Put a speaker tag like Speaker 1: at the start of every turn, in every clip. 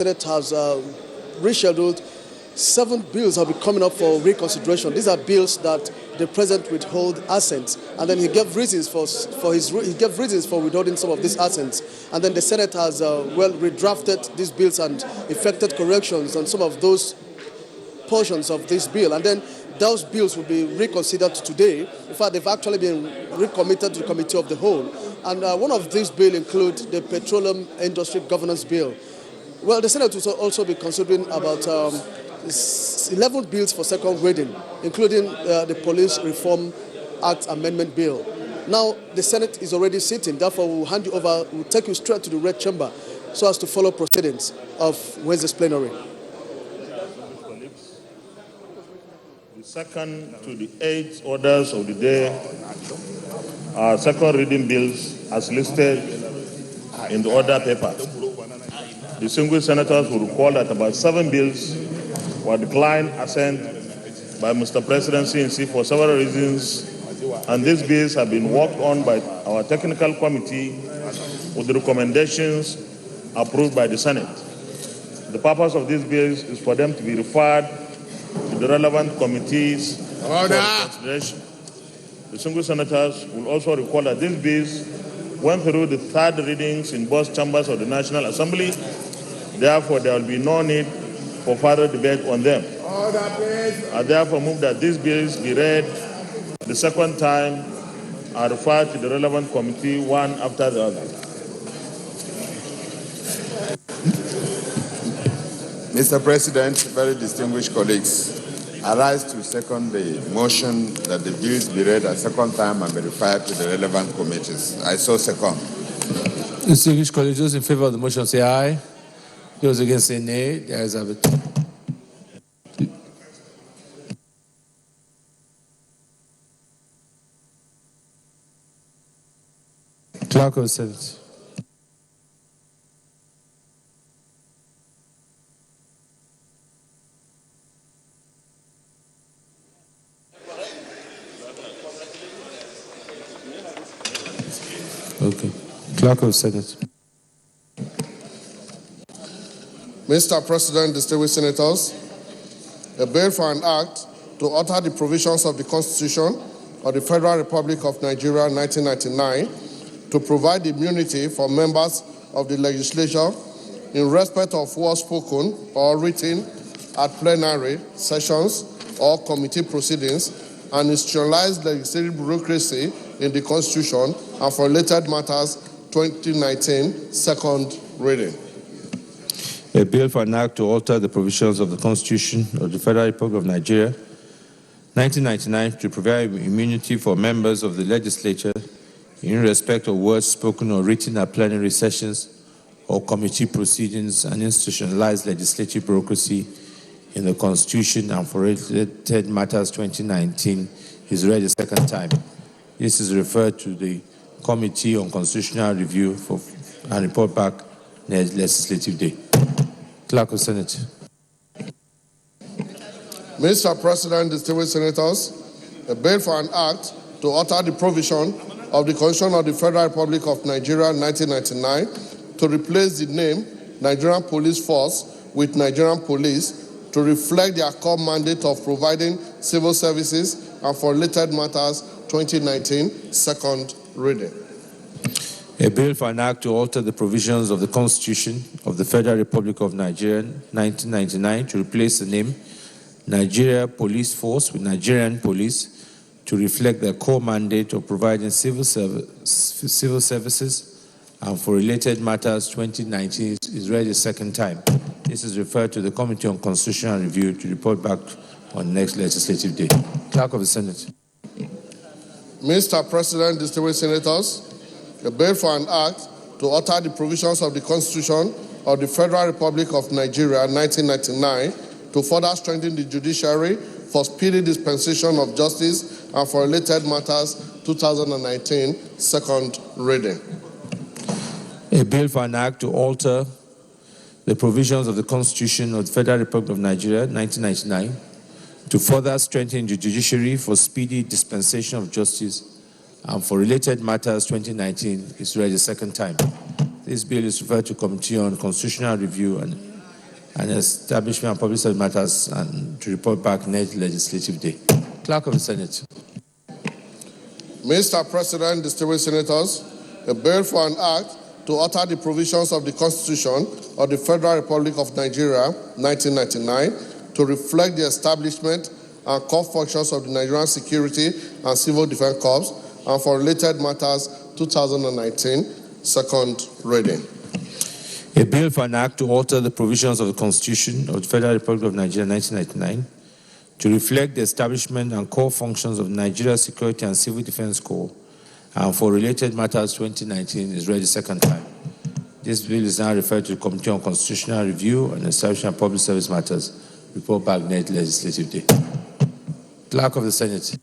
Speaker 1: Senate has rescheduled 7 bills have been coming up for reconsideration. These are bills that the president withhold assents, and then he gave reasons for withholding some of these assents. And then the Senate has redrafted these bills and effected corrections on some of those portions of this bill. And then those bills will be reconsidered today. In fact, they've actually been recommitted to the Committee of the Whole. And one of these bills includes the Petroleum Industry Governance Bill. Well, the Senate will also be considering about 11 bills for second reading, including the Police Reform Act Amendment Bill. Now, the Senate is already sitting, therefore we'll take you straight to the Red Chamber so as to follow proceedings of Wednesday's plenary.
Speaker 2: The second to the 8th orders of the day are second reading bills as listed in the order paper. Distinguished senators will recall that about 7 bills were declined assent by Mr. Presidency in C for several reasons, and these bills have been worked on by our technical committee with the recommendations approved by the Senate. The purpose of these bills is for them to be referred to the relevant committees for consideration. Distinguished senators will also recall that these bills went through the 3rd readings in both chambers of the National Assembly. Therefore, there will be no need for further debate on them. I therefore move that these bills be read the second time and referred to the relevant committee one after the other.
Speaker 3: Mr. President, very distinguished colleagues, I rise to second the motion that the bills be read a second time and be referred to the relevant committees. I so second.
Speaker 4: Distinguished colleagues, those in favor of the motion say aye. Those against say nay. The ayes have it. Clerk of the Senate. Okay. Clerk of the Senate.
Speaker 5: Mr. President, distinguished senators, a bill for an act to alter the provisions of the Constitution of the Federal Republic of Nigeria 1999 to provide immunity for members of the legislature in respect of words spoken or written at plenary sessions or committee proceedings and institutionalized legislative bureaucracy in the Constitution and for related matters 2019, second reading.
Speaker 4: A bill for an act to alter the provisions of the Constitution of the Federal Republic of Nigeria, 1999, to provide immunity for members of the legislature in respect of words spoken or written at plenary sessions or committee proceedings and institutionalized legislative bureaucracy in the Constitution and for related matters 2019 is read a second time. This is referred to the Committee on Constitutional Review and report back next legislative day. Clerk of Senate.
Speaker 5: Mr. President, distinguished senators, a bill for an act to alter the provision of the Constitution of the Federal Republic of Nigeria 1999 to replace the name Nigerian Police Force with Nigerian Police to reflect their core mandate of providing civil services and for related matters 2019, second reading.
Speaker 4: A bill for an act to alter the provisions of the Constitution of the Federal Republic of Nigeria 1999 to replace the name Nigeria Police Force with Nigerian Police to reflect their core mandate of providing civil services and for related matters 2019 is read a second time. This is referred to the Committee on Constitutional Review to report back on next legislative day. Clerk of the Senate.
Speaker 5: Mr. President, distinguished senators, a bill for an act to alter the provisions of the Constitution of the Federal Republic of Nigeria 1999 to further strengthen the judiciary for speedy dispensation of justice and for related matters 2019, second reading.
Speaker 4: A bill for an act to alter the provisions of the Constitution of the Federal Republic of Nigeria 1999 to further strengthen the judiciary for speedy dispensation of justice and for related matters 2019 is read a second time. This bill is referred to Committee on Constitutional Review and and establishment and public service matters, and to report back next legislative day. Clerk of the Senate.
Speaker 5: Mr. President, distinguished senators, a bill for an act to alter the provisions of the Constitution of the Federal Republic of Nigeria, 1999, to reflect the establishment and core functions of the Nigerian Security and Civil Defense Corps, and for related matters, 2019, second reading.
Speaker 4: A bill for an act to alter the provisions of the Constitution of the Federal Republic of Nigeria, 1999, to reflect the establishment and core functions of Nigeria Security and Civil Defense Corps, and for related matters 2019 is read the second time. This bill is now referred to the Committee on Constitutional Review and Establishment of Public Service Matters. Report back next legislative day. Clerk of the Senate.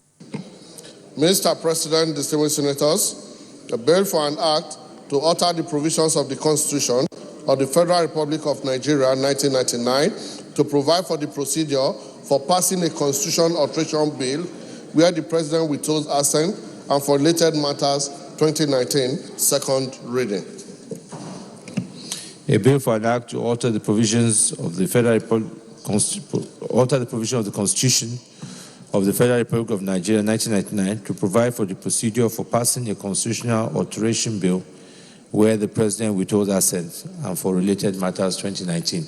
Speaker 5: Mr. President, distinguished senators, a bill for an act to alter the provisions of the Constitution of the Federal Republic of Nigeria, 1999, to provide for the procedure for passing a constitution alteration bill where the President withholds assent, and for related matters, 2019, second reading.
Speaker 4: A bill for an act to alter the provisions of the Federal alter the provision of the Constitution of the Federal Republic of Nigeria, 1999, to provide for the procedure for passing a constitutional alteration bill where the President withholds assent, and for related matters, 2019.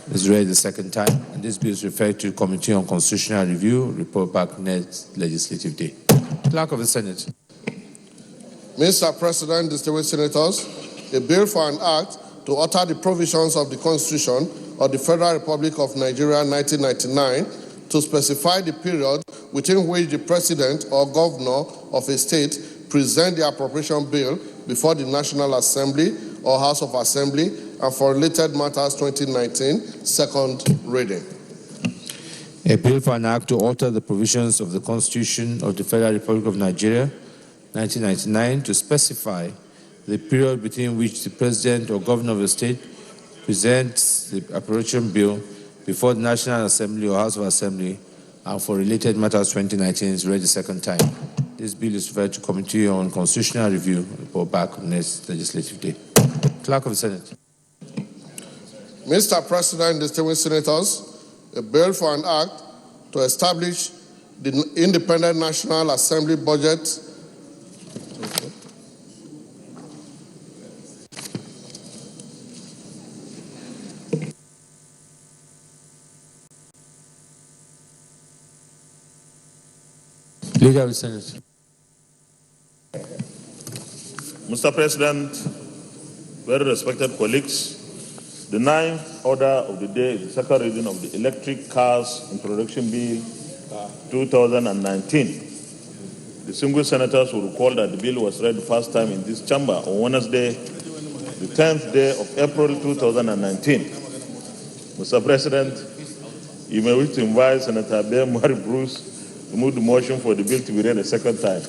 Speaker 4: This is read the second time, and this bill is referred to the Committee on Constitutional Review. Report back next legislative day. Clerk of the Senate.
Speaker 5: Mr. President, distinguished senators, a bill for an act to alter the provisions of the Constitution of the Federal Republic of Nigeria, 1999, to specify the period within which the President or Governor of a state present the appropriation bill before the National Assembly or House of Assembly, and for related matters 2019, second reading.
Speaker 4: A bill for an act to alter the provisions of the Constitution of the Federal Republic of Nigeria, 1999, to specify the period between which the President or Governor of a state presents the appropriation bill before the National Assembly or House of Assembly, and for related matters 2019 is read the second time. This bill is referred to Committee on Constitutional Review. Report back on next legislative day. Clerk of the Senate.
Speaker 5: Mr. President, distinguished senators, a bill for an act to establish the Independent National Assembly budget
Speaker 4: Leader of the Senate.
Speaker 2: Mr. President, very respected colleagues, the ninth order of the day is the second reading of the Electric Cars Introduction Bill 2019. Distinguished senators will recall that the bill was read the first time in this chamber on Wednesday, the 10th day of April 2019. Mr. President, you may wish to invite Senator Bear Murray Bruce to move the motion for the bill to be read a second time.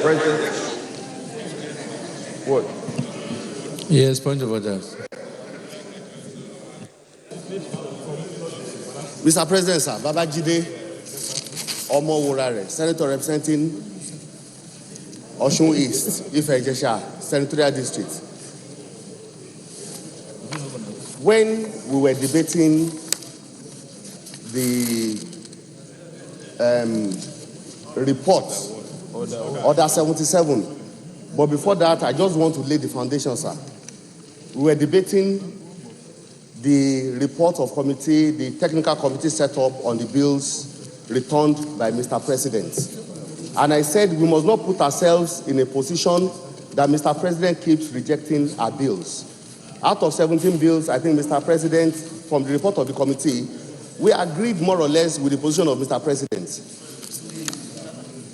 Speaker 6: President. What?
Speaker 4: Yes, point of order.
Speaker 1: Mr. President, sir, Babajide Omowurare, Senator representing Osun East, Ife-Ijesha Senatorial District. When we were debating the report, Order 77, but before that, I just want to lay the foundation, sir. We were debating the report of committee, the technical committee set up on the bills returned by Mr. President. And I said we must not put ourselves in a position that Mr. President keeps rejecting our bills. Out of 17 bills, I think, Mr. President, from the report of the committee, we agreed more or less with the position of Mr. President.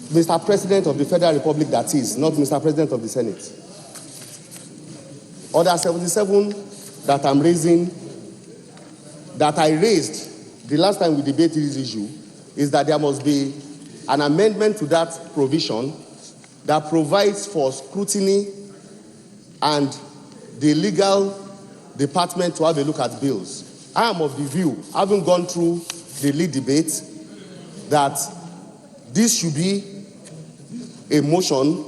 Speaker 1: Mr. President of the Federal Republic, that is, not Mr. President of the Senate. Order 77 that I'm raising, that I raised the last time we debated this issue, is that there must be an amendment to that provision that provides for scrutiny and the legal department to have a look at bills. I am of the view, having gone through the lead debate, that this should be a motion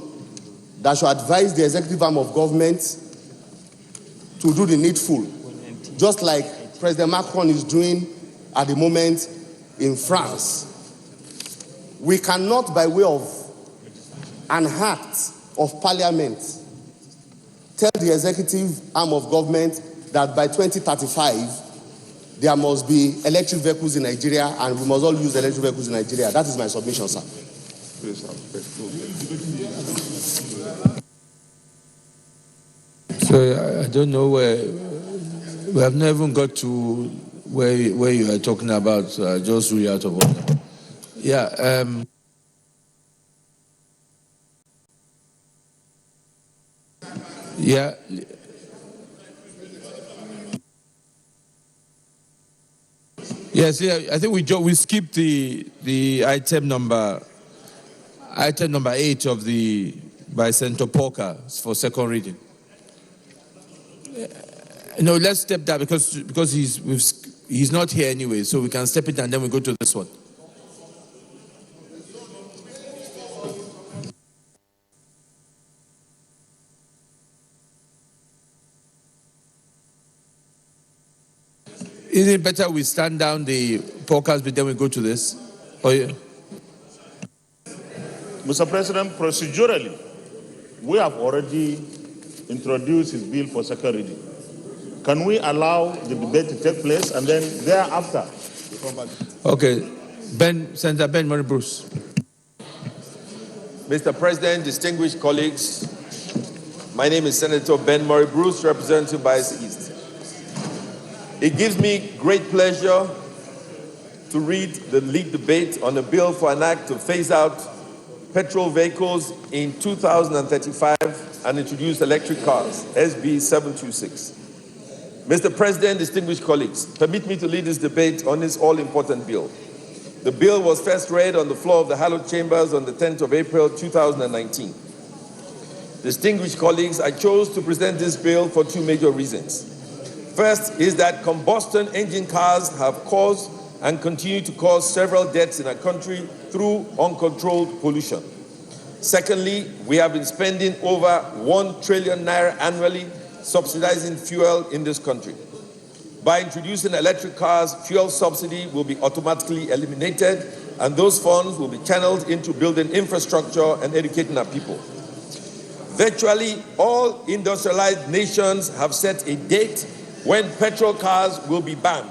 Speaker 1: that should advise the executive arm of government to do the needful, just like President Macron is doing at the moment in France. We cannot, by way of an act of parliament, tell the executive arm of government that by 2035 there must be electric vehicles in Nigeria and we must all use electric vehicles in Nigeria. That is my submission, sir.
Speaker 4: So I don't know where we have never got to where you are talking about. Just really out of order. Yeah. Yeah. Yes. Yeah. I think we skipped the item number 8 of the by Senator Porker for second reading. No, let's step that because he's not here anyway, so we can step it and then we go to this one. Is it better we stand down the podcast, but then we go to this? Oh, yeah.
Speaker 2: Mr. President, procedurally, we have already introduced his bill for second reading. Can we allow the debate to take place and then thereafter?
Speaker 4: Okay. Senator Ben Murray Bruce.
Speaker 6: Mr. President, distinguished colleagues, my name is Senator Ben Murray Bruce, representative Bayelsa East. It gives me great pleasure to read the lead debate on a bill for an act to phase out petrol vehicles in 2035 and introduce electric cars, SB 726. Mr. President, distinguished colleagues, permit me to lead this debate on this all-important bill. The bill was first read on the floor of the hallowed chambers on the 10th of April, 2019. Distinguished colleagues, I chose to present this bill for two major reasons. First is that combustion engine cars have caused and continue to cause several deaths in our country through uncontrolled pollution. Secondly, we have been spending over 1 trillion naira annually subsidizing fuel in this country. By introducing electric cars, fuel subsidy will be automatically eliminated, and those funds will be channeled into building infrastructure and educating our people. Virtually all industrialized nations have set a date when petrol cars will be banned,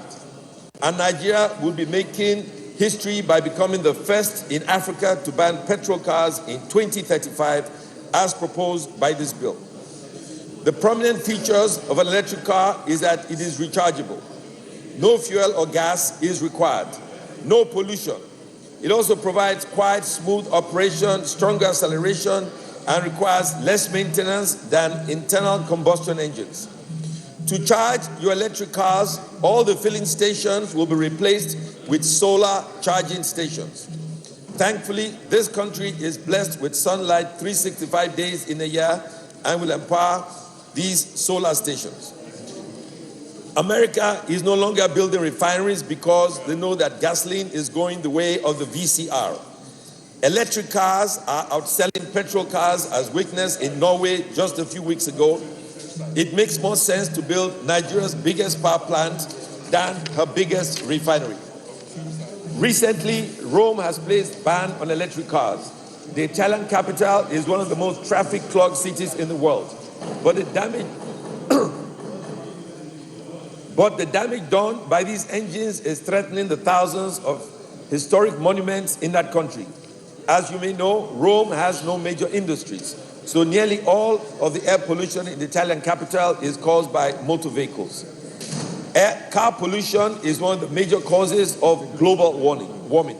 Speaker 6: and Nigeria will be making history by becoming the first in Africa to ban petrol cars in 2035, as proposed by this bill. The prominent features of an electric car is that it is rechargeable. No fuel or gas is required. No pollution. It also provides quite smooth operation, stronger acceleration, and requires less maintenance than internal combustion engines. To charge your electric cars, all the filling stations will be replaced with solar charging stations. Thankfully, this country is blessed with sunlight 365 days in a year and will empower these solar stations. America is no longer building refineries because they know that gasoline is going the way of the VCR. Electric cars are outselling petrol cars, as witnessed in Norway just a few weeks ago. It makes more sense to build Nigeria's biggest power plant than her biggest refinery. Recently, Rome has placed ban on electric cars. The Italian capital is one of the most traffic-clogged cities in the world. But the damage done by these engines is threatening the thousands of historic monuments in that country. As you may know, Rome has no major industries, so nearly all of the air pollution in the Italian capital is caused by motor vehicles. Car pollution is one of the major causes of global warming.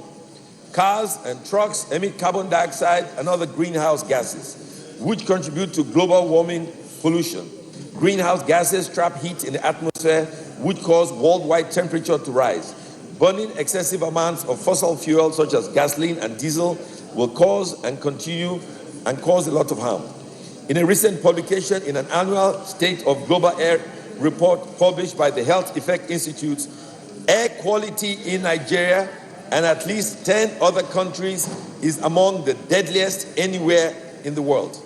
Speaker 6: Cars and trucks emit carbon dioxide and other greenhouse gases, which contribute to global warming pollution. Greenhouse gases trap heat in the atmosphere, which cause worldwide temperature to rise. Burning excessive amounts of fossil fuels such as gasoline and diesel will cause and continue and cause a lot of harm. In a recent publication in an annual State of Global Air report published by the Health Effect Institute, air quality in Nigeria and at least 10 other countries is among the deadliest anywhere in the world.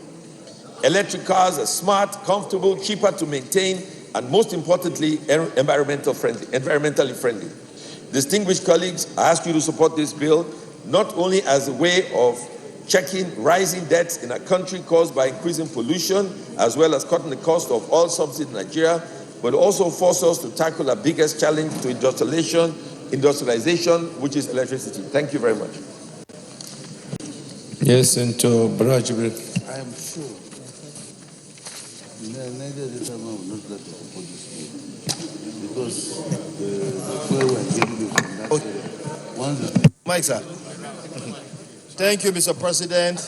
Speaker 6: Electric cars are smart, comfortable, cheaper to maintain, and most importantly, environmentally friendly. Distinguished colleagues, I ask you to support this bill, not only as a way of checking rising debts in a country caused by increasing pollution, as well as cutting the cost of oil subsidies in Nigeria, but also force us to tackle our biggest challenge to industrialization, which is electricity. Thank you very much.
Speaker 4: Yes, and to Barajibri.
Speaker 7: I am sure neither the time will not let us support this bill because the way we are getting it from that area. Once
Speaker 8: Mike, sir. Thank you, Mr. President.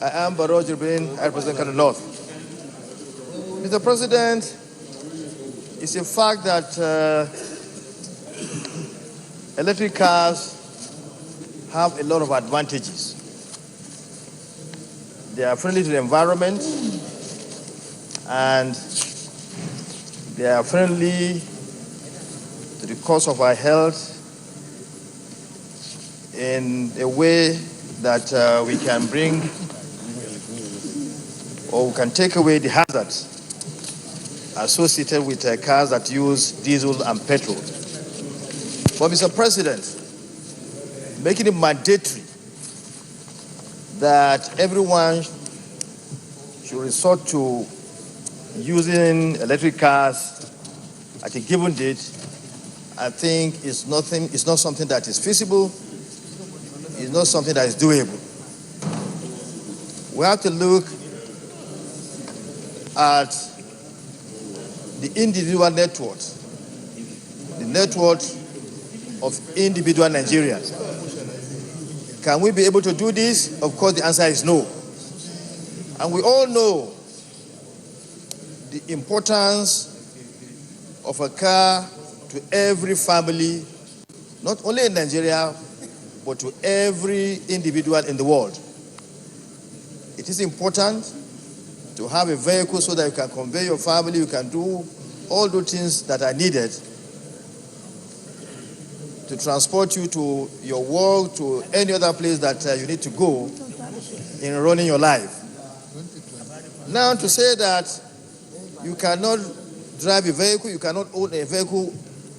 Speaker 8: I am Baroj Ibrahim. I represent Kano North. Mr. President, it's a fact that electric cars have a lot of advantages. They are friendly to the environment and they are friendly to the cost of our health in a way that we can bring or we can take away the hazards associated with cars that use diesel and petrol. But Mr. President, making it mandatory that everyone should resort to using electric cars at a given date, I think it's not something that is feasible. It's not something that is doable. We have to look at the individual network, the network of individual Nigerians. Can we be able to do this? Of course, the answer is no. And we all know the importance of a car to every family, not only in Nigeria, but to every individual in the world. It is important to have a vehicle so that you can convey your family, you can do all the things that are needed to transport you to your work, to any other place that you need to go in running your life. Now, to say that you cannot drive a vehicle, you cannot own a vehicle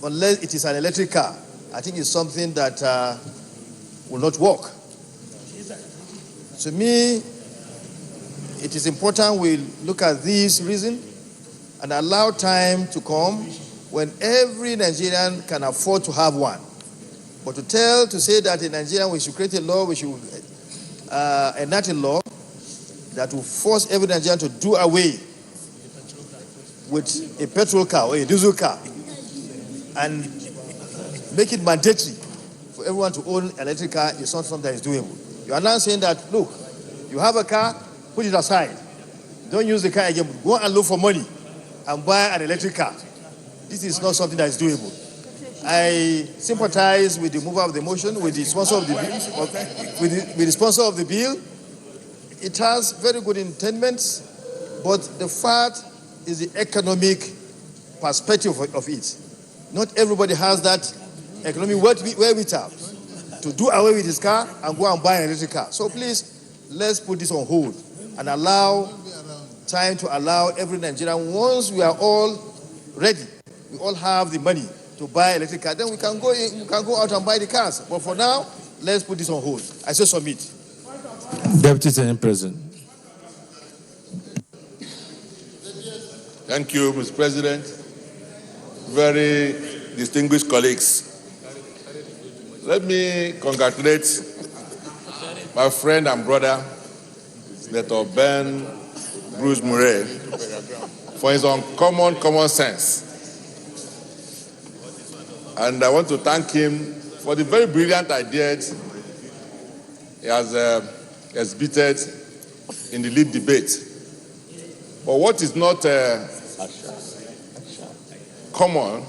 Speaker 8: unless it is an electric car, I think it's something that will not work. To me, it is important we look at this reason and allow time to come when every Nigerian can afford to have one. But to say that in Nigeria we should create a law, we should enact a law that will force every Nigerian to do away with a petrol car or a diesel car and make it mandatory for everyone to own an electric car is not something that is doable. You are now saying that, look, you have a car, put it aside. Don't use the car again. Go and look for money and buy an electric car. This is not something that is doable. I sympathize with the mover of the motion, with the sponsor of the bill, with the sponsor of the bill. It has very good intendments, but the fact is the economic perspective of it. Not everybody has that economic wherewithal to do away with his car and go and buy an electric car. So please, let's put this on hold and allow time to allow every Nigerian, once we are all ready, we all have the money to buy electric car, then we can go out and buy the cars. But for now, let's put this on hold. I say submit.
Speaker 4: Deputy Senate President.
Speaker 3: Thank you, Mr. President. Very distinguished colleagues. Let me congratulate my friend and brother, Senator Ben Bruce Murray, for his uncommon common sense. And I want to thank him for the very brilliant ideas he has exhibited in the lead debate. But what is not common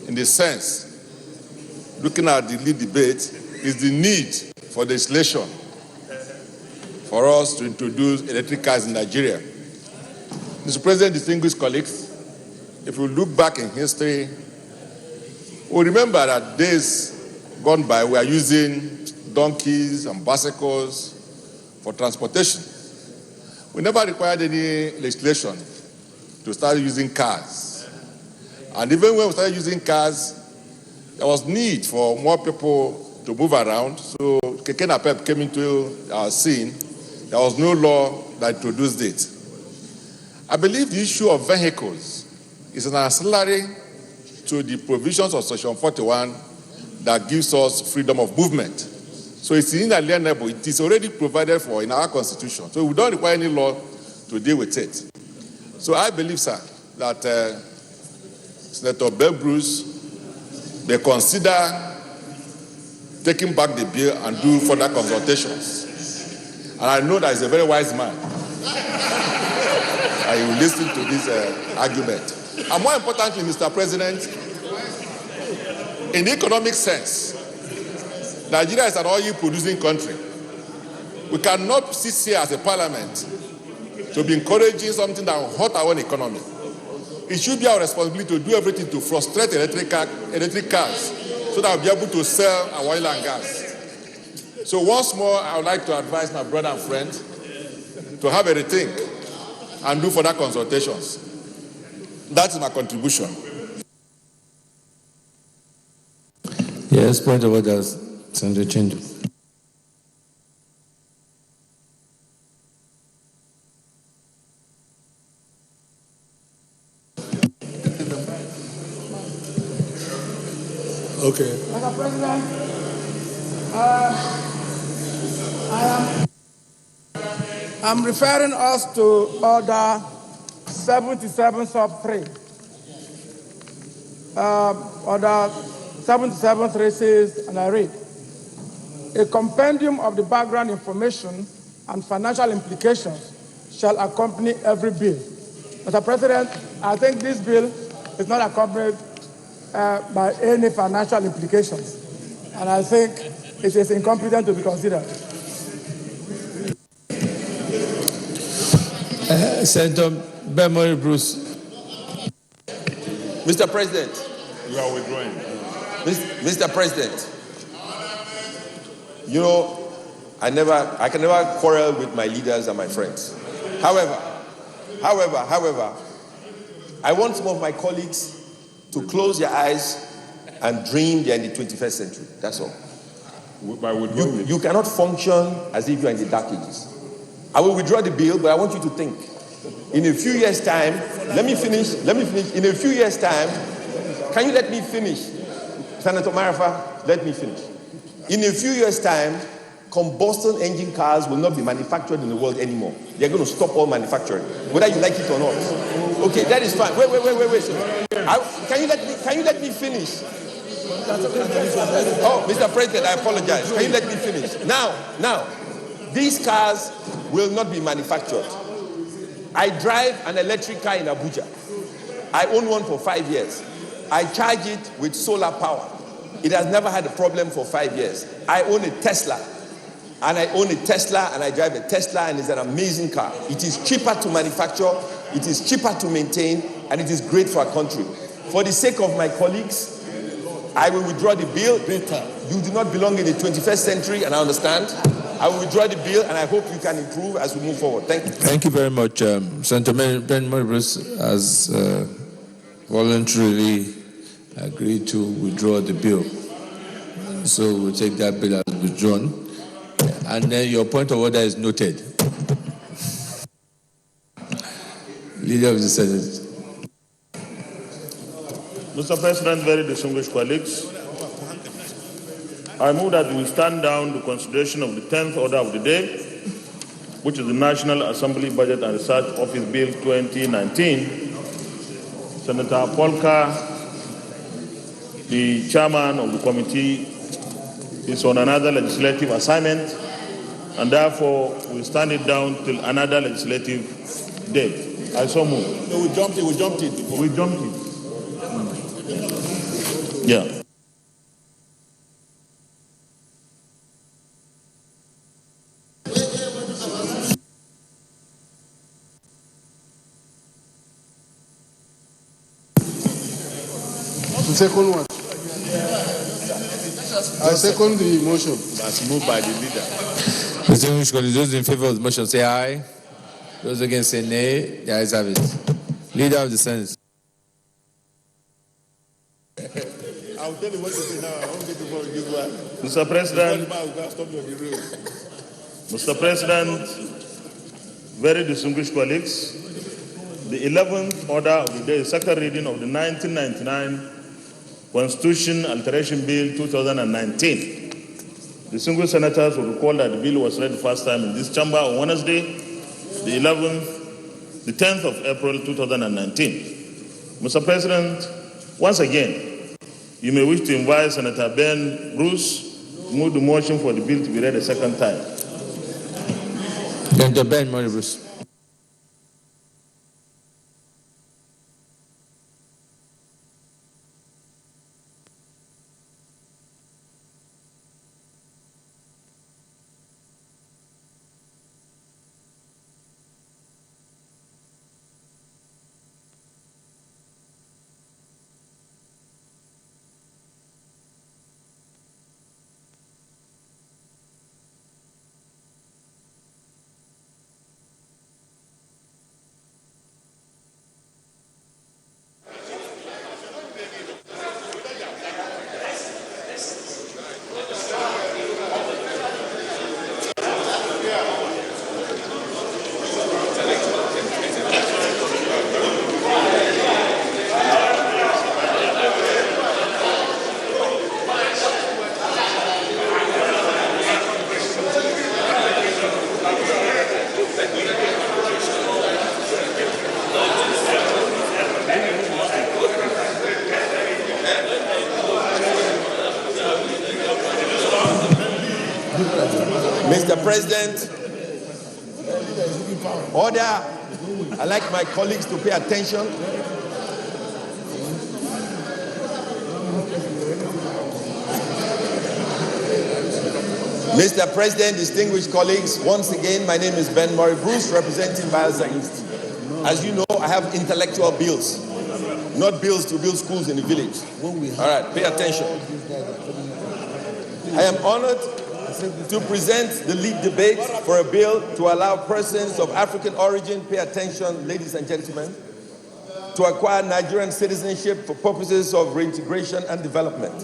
Speaker 3: in the sense, looking at the lead debate, is the need for legislation for us to introduce electric cars in Nigeria. Mr. President, distinguished colleagues, if we look back in history, we remember that days gone by, we are using donkeys and bicycles for transportation. We never required any legislation to start using cars. And even when we started using cars, there was need for more people to move around. So Keke Napep came into our scene. There was no law that introduced it. I believe the issue of vehicles is an ancillary to the provisions of Section 41 that gives us freedom of movement. So it's inalienable. It is already provided for in our Constitution. So we don't require any law to deal with it. So I believe, sir, that Senator Ben Bruce may consider taking back the bill and do further consultations. And I know that he's a very wise man. And he will listen to this argument. And more importantly, Mr. President, in the economic sense, Nigeria is an oil-producing country. We cannot sit here as a parliament to be encouraging something that will hurt our own economy. It should be our responsibility to do everything to frustrate electric cars so that we'll be able to sell our oil and gas. So once more, I would like to advise my brother and friend to have a rethink and do further consultations. That's my contribution.
Speaker 4: Yes, point of order, Senator Chindu.
Speaker 9: Okay. Mr. President, I'm referring us to Order 77 sub 3. Order 77.3 says, and I read, a compendium of the background information and financial implications shall accompany every bill. Mr. President, I think this bill is not accompanied by any financial implications. And I think it is incompetent to be considered.
Speaker 4: Senator Ben Bruce.
Speaker 6: Mr. President.
Speaker 2: You are withdrawing.
Speaker 6: Mr. President. You know, I can never quarrel with my leaders and my friends. However, I want some of my colleagues to close their eyes and dream they're in the 21st century. That's all. You cannot function as if you're in the dark ages. I will withdraw the bill, but I want you to think. In a few years' time, let me finish. In a few years' time, can you let me finish? Senator Marafa, let me finish. In a few years' time, combustion engine cars will not be manufactured in the world anymore. They're going to stop all manufacturing, whether you like it or not. Okay, that is fine. Wait. Can you let me finish? Oh, Mr. President, I apologize. Can you let me finish? Now, these cars will not be manufactured. I drive an electric car in Abuja. I own one for 5 years. I charge it with solar power. It has never had a problem for 5 years. I own a Tesla, and I drive a Tesla, and it's an amazing car. It is cheaper to manufacture, it is cheaper to maintain, and it is great for our country. For the sake of my colleagues, I will withdraw the bill. You do not belong in the 21st century, and I understand. I will withdraw the bill, and I hope you can improve as we move forward. Thank you.
Speaker 4: Thank you very much. Senator Ben Morris has voluntarily agreed to withdraw the bill. So we'll take that bill as withdrawn. And then your point of order is noted. Leader of the Senate.
Speaker 2: Mr. President, very distinguished colleagues, I move that we stand down the consideration of the 10th order of the day, which is the National Assembly Budget and Research Office Bill 2019. Senator Polka, the chairman of the committee, is on another legislative assignment, and therefore we stand it down till another legislative date. I so move.
Speaker 3: No, we jumped it.
Speaker 2: We jumped it. Yeah.
Speaker 5: The second one. I second the motion.
Speaker 3: That's moved by the leader.
Speaker 4: Distinguished colleagues, those in favor of the motion say aye. Those against say nay. The ayes have it. Leader of the Senate.
Speaker 3: I'll tell you what to say now. I won't get to give one.
Speaker 2: Mr. President, very distinguished colleagues, the 11th order of the day, second reading of the 1999 Constitution Alteration Bill 2019. Distinguished senators will recall that the bill was read the first time in this chamber on Wednesday, the 10th of April 2019. Mr. President, once again, you may wish to invite Senator Ben Bruce to move the motion for the bill to be read a second time.
Speaker 4: Senator Ben Bruce.
Speaker 6: Mr. President, order. I'd like my colleagues to pay attention. Mr. President, distinguished colleagues, once again, my name is Ben Murray Bruce, representing Bayelsa East. As you know, I have intellectual bills, not bills to build schools in the village. All right, pay attention. I am honored to present the lead debate for a bill to allow persons of African origin, pay attention, ladies and gentlemen, to acquire Nigerian citizenship for purposes of reintegration and development.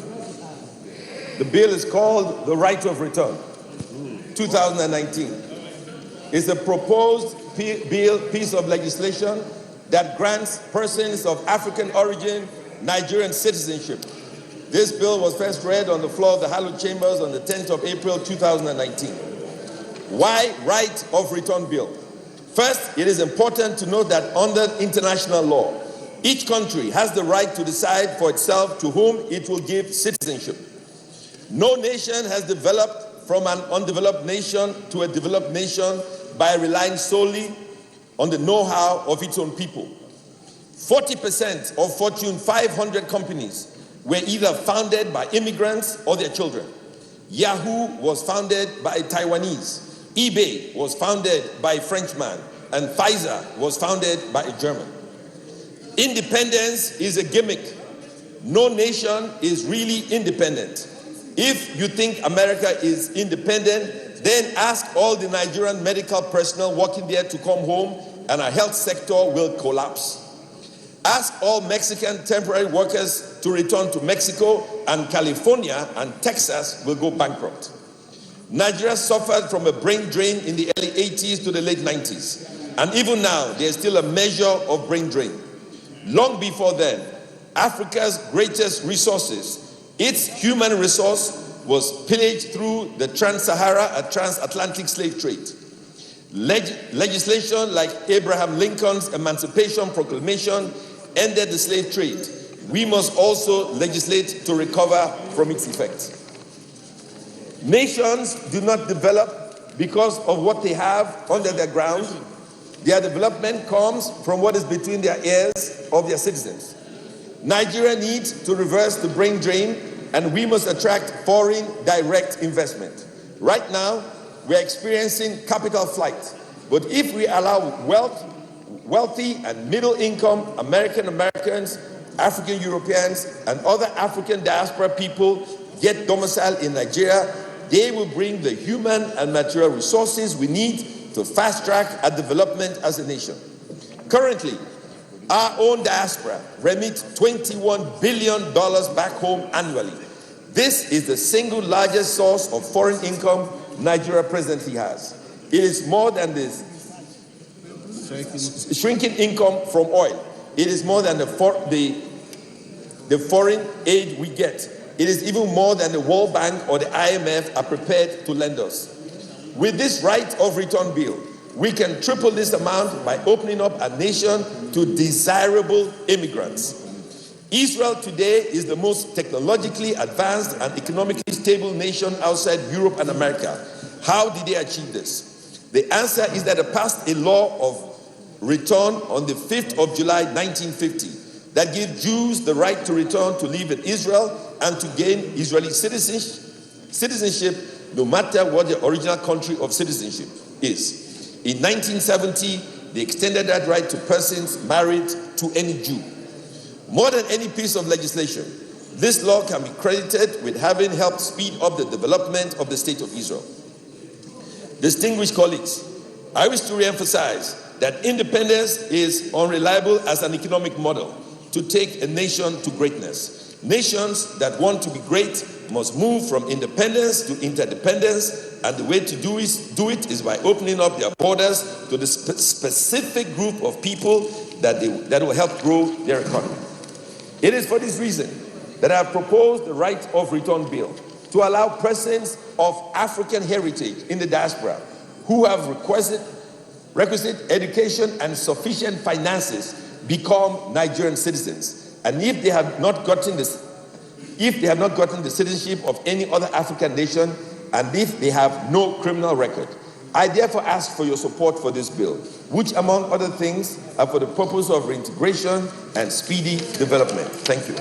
Speaker 6: The bill is called the Right of Return, 2019. It's a proposed piece of legislation that grants persons of African origin Nigerian citizenship. This bill was first read on the floor of the hallowed chambers on the 10th of April 2019. Why Right of Return bill? First, it is important to note that under international law, each country has the right to decide for itself to whom it will give citizenship. No nation has developed from an undeveloped nation to a developed nation by relying solely on the know-how of its own people. 40% of Fortune 500 companies were either founded by immigrants or their children. Yahoo was founded by a Taiwanese. eBay was founded by a Frenchman. And Pfizer was founded by a German. Independence is a gimmick. No nation is really independent. If you think America is independent, then ask all the Nigerian medical personnel working there to come home and our health sector will collapse. Ask all Mexican temporary workers to return to Mexico, and California and Texas will go bankrupt. Nigeria suffered from a brain drain in the early 80s to the late 90s. And even now, there's still a measure of brain drain. Long before then, Africa's greatest resources, its human resource, was pillaged through the Trans-Sahara and transatlantic slave trade. Legislation like Abraham Lincoln's Emancipation Proclamation ended the slave trade. We must also legislate to recover from its effects. Nations do not develop because of what they have under their ground. Their development comes from what is between their ears of their citizens. Nigeria needs to reverse the brain drain, and we must attract foreign direct investment. Right now, we're experiencing capital flight. But if we allow wealthy and middle-income Americans, African Europeans, and other African diaspora people get domicile in Nigeria, they will bring the human and material resources we need to fast-track our development as a nation. Currently, our own diaspora remits $21 billion back home annually. This is the single largest source of foreign income Nigeria presently has. It is more than the shrinking income from oil. It is more than the foreign aid we get. It is even more than the World Bank or the IMF are prepared to lend us. With this right of return bill, we can triple this amount by opening up our nation to desirable immigrants. Israel today is the most technologically advanced and economically stable nation outside Europe and America. How did they achieve this? The answer is that they passed a law of return on the 5th of July 1950 that gives Jews the right to return to live in Israel and to gain Israeli citizenship no matter what the original country of citizenship is. In 1970, they extended that right to persons married to any Jew. More than any piece of legislation, this law can be credited with having helped speed up the development of the state of Israel. Distinguished colleagues, I wish to re-emphasize that independence is unreliable as an economic model to take a nation to greatness. Nations that want to be great must move from independence to interdependence, and the way to do it is by opening up their borders to the specific group of people that will help grow their economy. It is for this reason that I have proposed the right of return bill to allow persons of African heritage in the diaspora who have requisite education and sufficient finances become Nigerian citizens. And if they have not gotten the citizenship of any other African nation, and if they have no criminal record, I therefore ask for your support for this bill, which among other things are for the purpose of reintegration and speedy development. Thank you.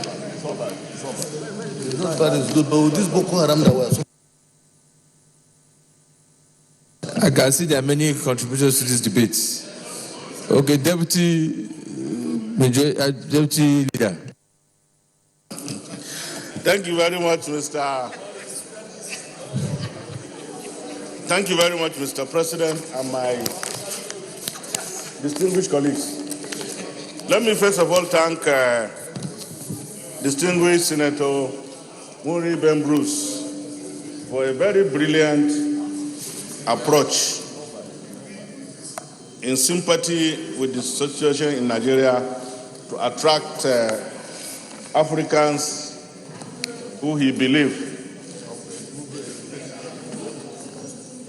Speaker 4: I can see there are many contributors to this debate. Okay, Deputy Leader.
Speaker 2: Thank you very much, Mr. President, and my distinguished colleagues. Let me first of all thank distinguished Senator Muri Ben Bruce for a very brilliant approach in sympathy with the situation in Nigeria to attract Africans who he believed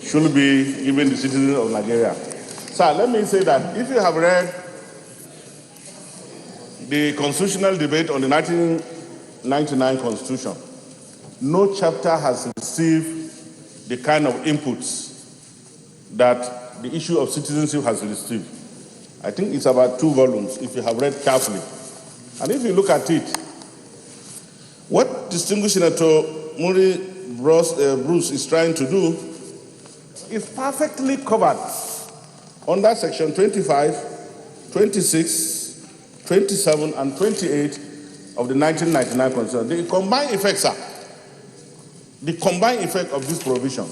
Speaker 2: should be given the citizens of Nigeria. Sir, let me say that if you have read the constitutional debate on the 1999 Constitution, no chapter has received the kind of inputs that the issue of citizenship has received. I think it's about 2 volumes, if you have read carefully. And if you look at it, what distinguished Senator Muri Bruce is trying to do is perfectly covered under Section 25, 26, 27, and 28 of the 1999 Constitution. The combined effects are, the combined effect of this provision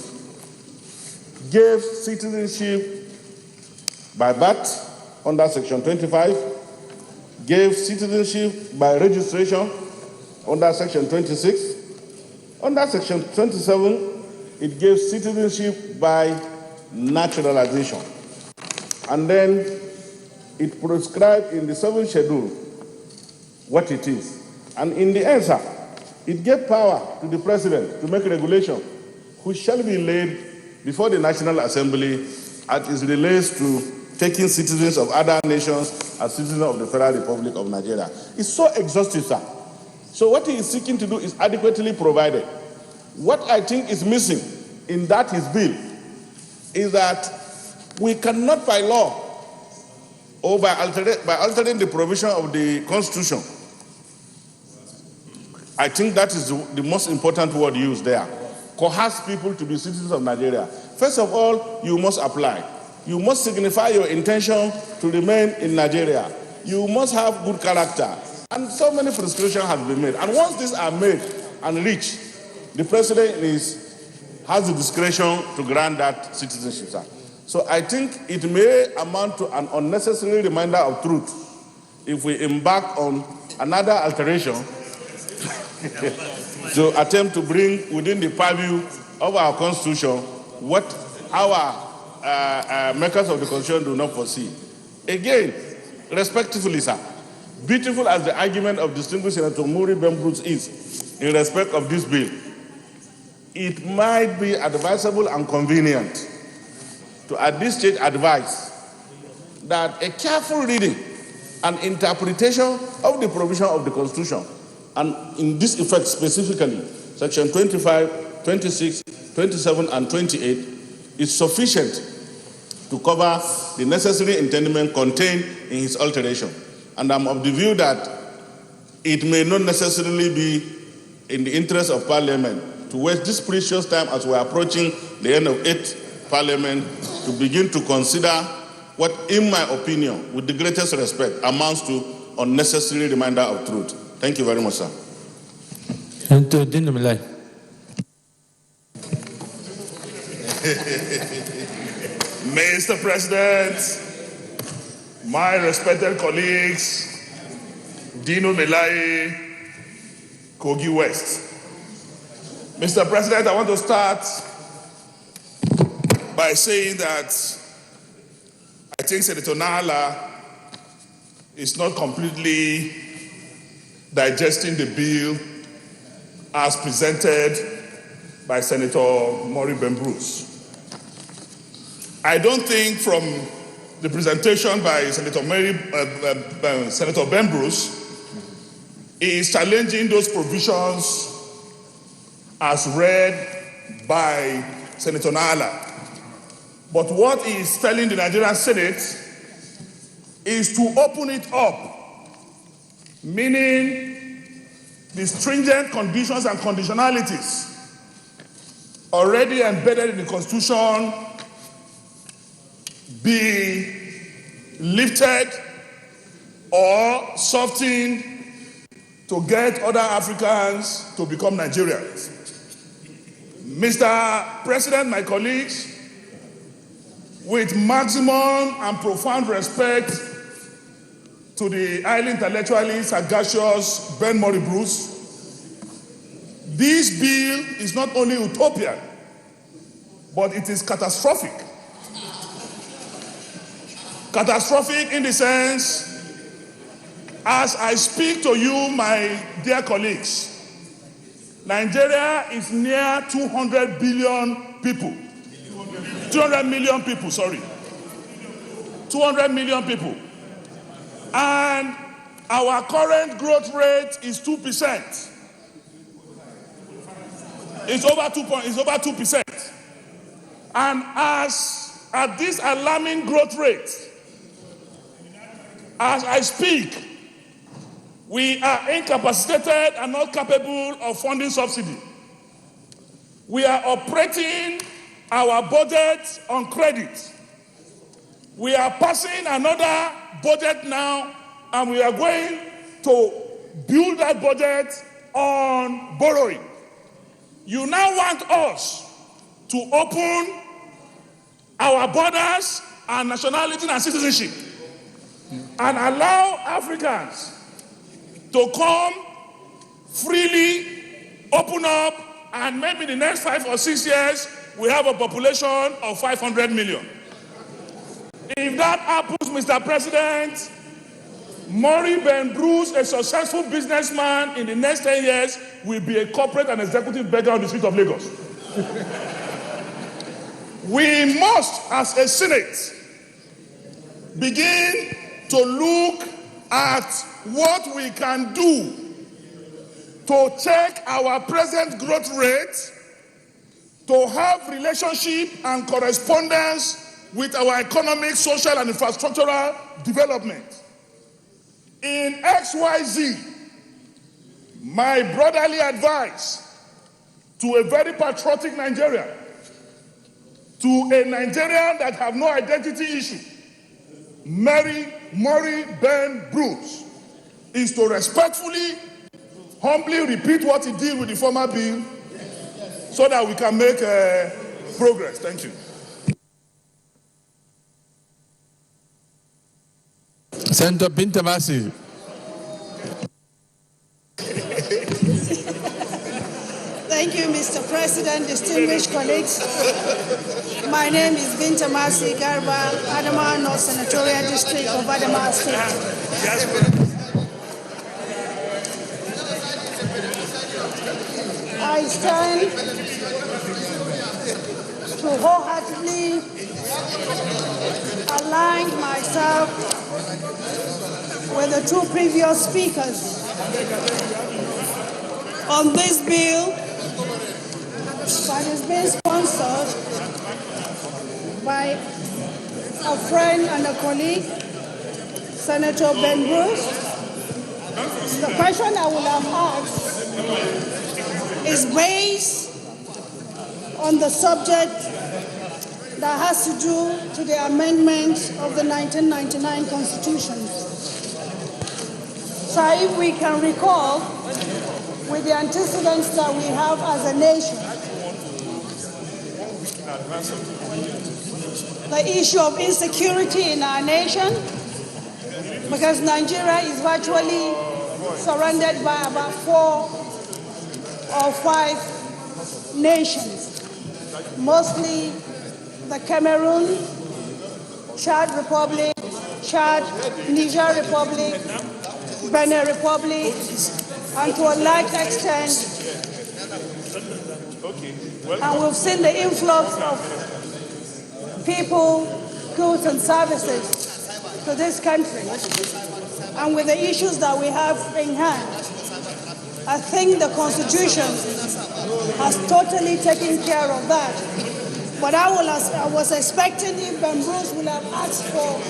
Speaker 2: gave citizenship by birth under Section 25, gave citizenship by registration under Section 26. Under Section 27, it gave citizenship by naturalization. And then it prescribed in the 7th schedule what it is. And in the answer, it gave power to the president to make regulation which shall be laid before the National Assembly as it relates to taking citizens of other nations as citizens of the Federal Republic of Nigeria. It's so exhaustive, sir. So what he is seeking to do is adequately provided. What I think is missing in that his bill is that we cannot by law or by altering the provision of the Constitution. I think that is the most important word used there. Coerce people to be citizens of Nigeria. First of all, you must apply. You must signify your intention to remain in Nigeria. You must have good character. And so many prescriptions have been made. And once these are made and reached, the president has the discretion to grant that citizenship, sir. So I think it may amount to an unnecessary reminder of truth if we embark on another alteration to attempt to bring within the purview of our Constitution what our makers of the Constitution do not foresee. Again, respectfully, sir, beautiful as the argument of distinguished Senator Muri Bruce is in respect of this bill, it might be advisable and convenient to at this stage advise that a careful reading and interpretation of the provision of the Constitution, and in this effect specifically, Section 25, 26, 27, and 28, is sufficient to cover the necessary intendment contained in his alteration. And I'm of the view that it may not necessarily be in the interest of Parliament to waste this precious time as we're approaching the end of 8th Parliament to begin to consider what, in my opinion, with the greatest respect, amounts to unnecessary reminder of truth. Thank you very much, sir.
Speaker 10: Mr. President, my respected colleagues, Dino Melai, Kogi West. Mr. President, I want to start by saying that I think Senator Nala is not completely digesting the bill as presented by Senator Muri Bruce. I don't think from the presentation by Senator Ben Bruce, he is challenging those provisions as read by Senator Nala. But what he is telling the Nigerian Senate is to open it up, meaning the stringent conditions and conditionalities already embedded in the Constitution be lifted or softened to get other Africans to become Nigerians. Mr. President, my colleagues, with maximum and profound respect to the highly intellectually sagacious Ben Muri Bruce, this bill is not only utopian, but it is catastrophic. Catastrophic in the sense, as I speak to you, my dear colleagues, Nigeria is near 200 billion people. 200 million people, sorry. 200 million people. And our current growth rate is 2%. It's over 2%. And at this alarming growth rate, As I speak, we are incapacitated and not capable of funding subsidy. We are operating our budget on credit. We are passing another budget now, and we are going to build that budget on borrowing. You now want us to open our borders and nationality and citizenship and allow Africans to come freely, open up, and maybe in the next 5 or 6 years, we have a population of 500 million. If that happens, Mr. President, Murray Ben Bruce, a successful businessman, in the next 10 years, will be a corporate and executive beggar on the street of Lagos. We must, as a Senate, begin to look at what we can do to check our present growth rate, to have relationship and correspondence with our economic, social, and infrastructural development. In XYZ, my brotherly advice to a very patriotic Nigerian, to a Nigerian that have no identity issue, Murray Ben Bruce, is to respectfully, humbly repeat what he did with the former bill so that we can make progress. Thank you.
Speaker 4: Senator Binta Masi.
Speaker 11: Thank you, Mr. President, distinguished colleagues. My name is Binta Masi Garba, Adamawa North Senatorial District of Adamawa State. I stand to wholeheartedly align myself with the two previous speakers on this bill that is being sponsored by a friend and a colleague, Senator Ben Bruce. The question I would have asked is based on the subject that has to do to the amendment of the 1999 Constitution. So if we can recall, with the antecedents that we have as a nation, the issue of insecurity in our nation, because Nigeria is virtually surrounded by about 4 or 5 nations, mostly the Cameroon, Chad Republic, Niger Republic, Benin Republic, and to a large extent, and we've seen the influx of people, goods, and services to this country. And with the issues that we have in hand, I think the Constitution has totally taken care of that. But I was expecting if Ben Bruce would have asked for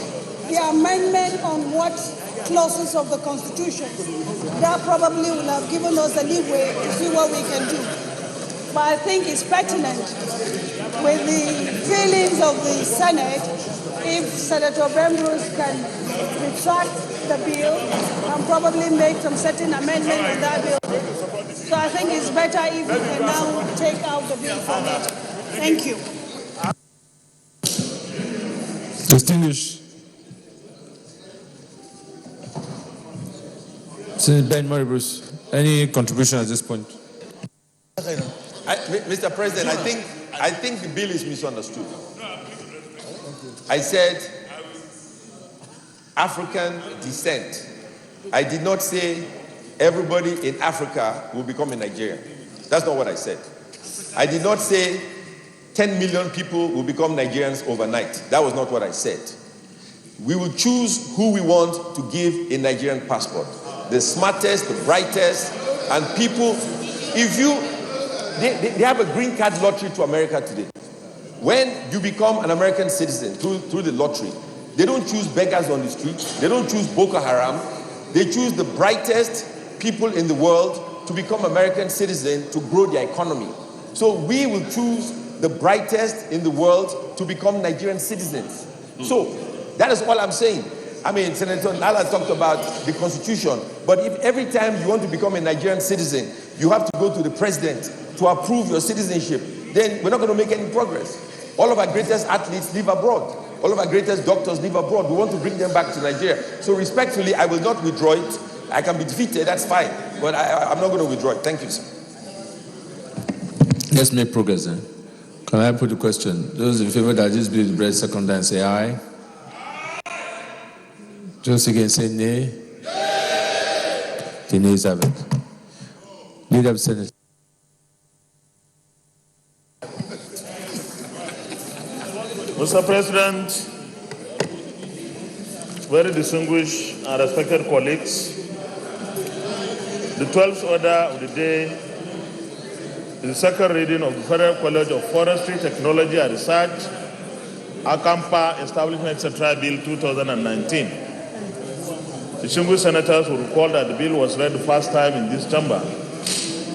Speaker 11: the amendment on what clauses of the Constitution, that probably would have given us the leeway to see what we can do. But I think it's pertinent with the feelings of the Senate if Senator Ben Bruce can retract the bill and probably make some certain amendment in that bill. So I think it's better if we can now take out the bill from it. Thank you.
Speaker 4: Distinguished Senator Ben Murray Bruce, any contribution at this point?
Speaker 6: Mr. President, I think the bill is misunderstood. I said African descent. I did not say everybody in Africa will become a Nigerian. That's not what I said. I did not say 10 million people will become Nigerians overnight. That was not what I said. We will choose who we want to give a Nigerian passport. The smartest, the brightest, and people, they have a green card lottery to America today. When you become an American citizen through the lottery, They don't choose beggars on the street. They don't choose Boko Haram. They choose the brightest people in the world to become American citizens to grow their economy. So we will choose the brightest in the world to become Nigerian citizens. So that is all I'm saying. I mean, Senator Nala talked about the Constitution, but if every time you want to become a Nigerian citizen, you have to go to the president to approve your citizenship, then we're not going to make any progress. All of our greatest athletes live abroad. All of our greatest doctors live abroad. We want to bring them back to Nigeria. So respectfully, I will not withdraw it. I can be defeated, that's fine. But I'm not going to withdraw it. Thank you, sir.
Speaker 4: Let's make progress then. Can I put the question? Those in favor that this bill be read second time say aye. Those against say nay. The nays have it. Leader of the Senate.
Speaker 2: Mr. President, very distinguished and respected colleagues, the 12th order of the day is the second reading of the Federal College of Forestry, Technology and Research, Akampa Establishment, etc. Bill 2019. Distinguished senators will recall that the bill was read the first time in this chamber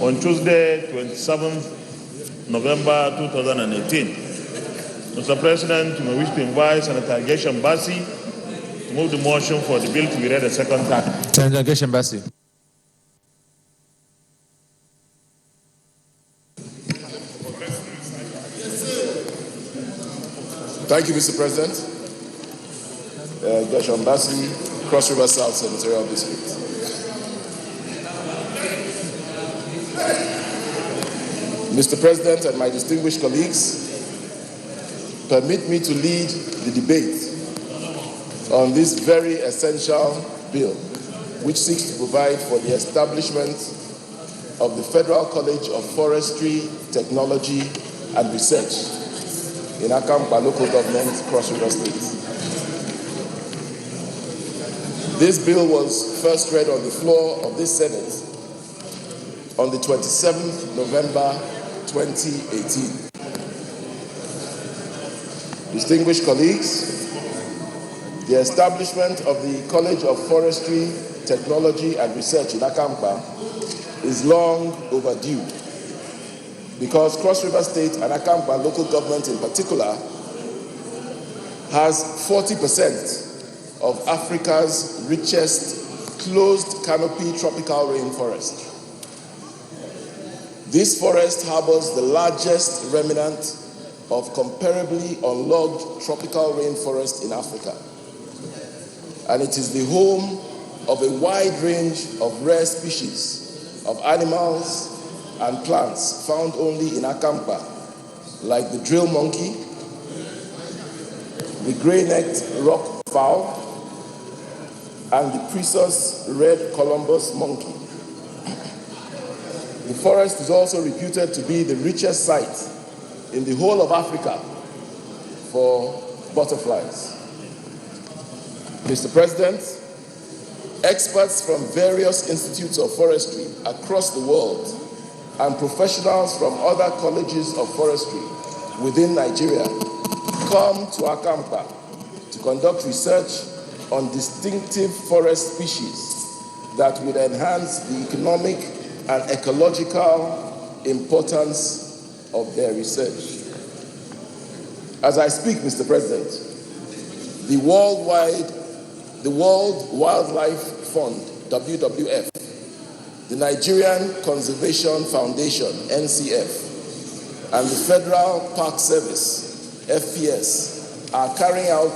Speaker 2: on Tuesday, 27th November 2018. Mr. President, you may wish to invite Senator Geshen Bassi to move the motion for the bill to be read a second time.
Speaker 4: Senator Geshen Bassi.
Speaker 3: Thank you, Mr. President. Geshen Bassi, Cross River South Senatorial District. Mr. President and my distinguished colleagues, permit me to lead the debate on this very essential bill, which seeks to provide for the establishment of the Federal College of Forestry, Technology and Research in Akampa local government, Cross River State. This bill was first read on the floor of this Senate on the 27th November 2018. Distinguished colleagues, the establishment of the College of Forestry, Technology and Research in Akampa is long overdue because Cross River State and Akampa local government in particular has 40% of Africa's richest closed canopy tropical rainforest. This forest harbors the largest remnant of comparably unlogged tropical rainforest in Africa. And it is the home of a wide range of rare species of animals and plants found only in Akampa, like the drill monkey, the gray-necked rock fowl, and the Prisus red Columbus monkey. The forest is also reputed to be the richest site in the whole of Africa for butterflies. Mr. President, experts from various institutes of forestry across the world and professionals from other colleges of forestry within Nigeria come to Akampa to conduct research on distinctive forest species that would enhance the economic and ecological importance of their research. As I speak, Mr. President, the World Wildlife Fund, WWF, the Nigerian Conservation Foundation, NCF, and the Federal Park Service, FPS, are carrying out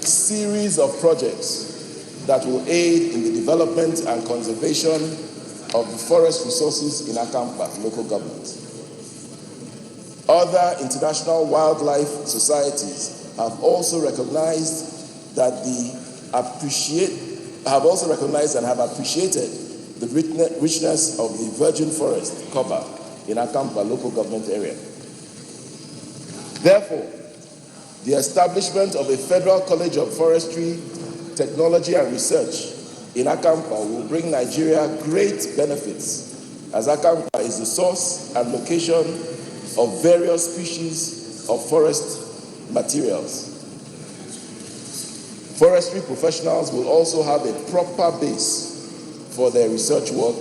Speaker 3: series of projects that will aid in the development and conservation of the forest resources in Akampa local government. Other international wildlife societies have also recognized and have appreciated the richness of the virgin forest cover in Akampa local government area. Therefore, the establishment of a Federal College of Forestry, Technology and Research in Akampa will bring Nigeria great benefits, as Akampa is the source and location of various species of forest materials, Forestry professionals will also have a proper base for their research work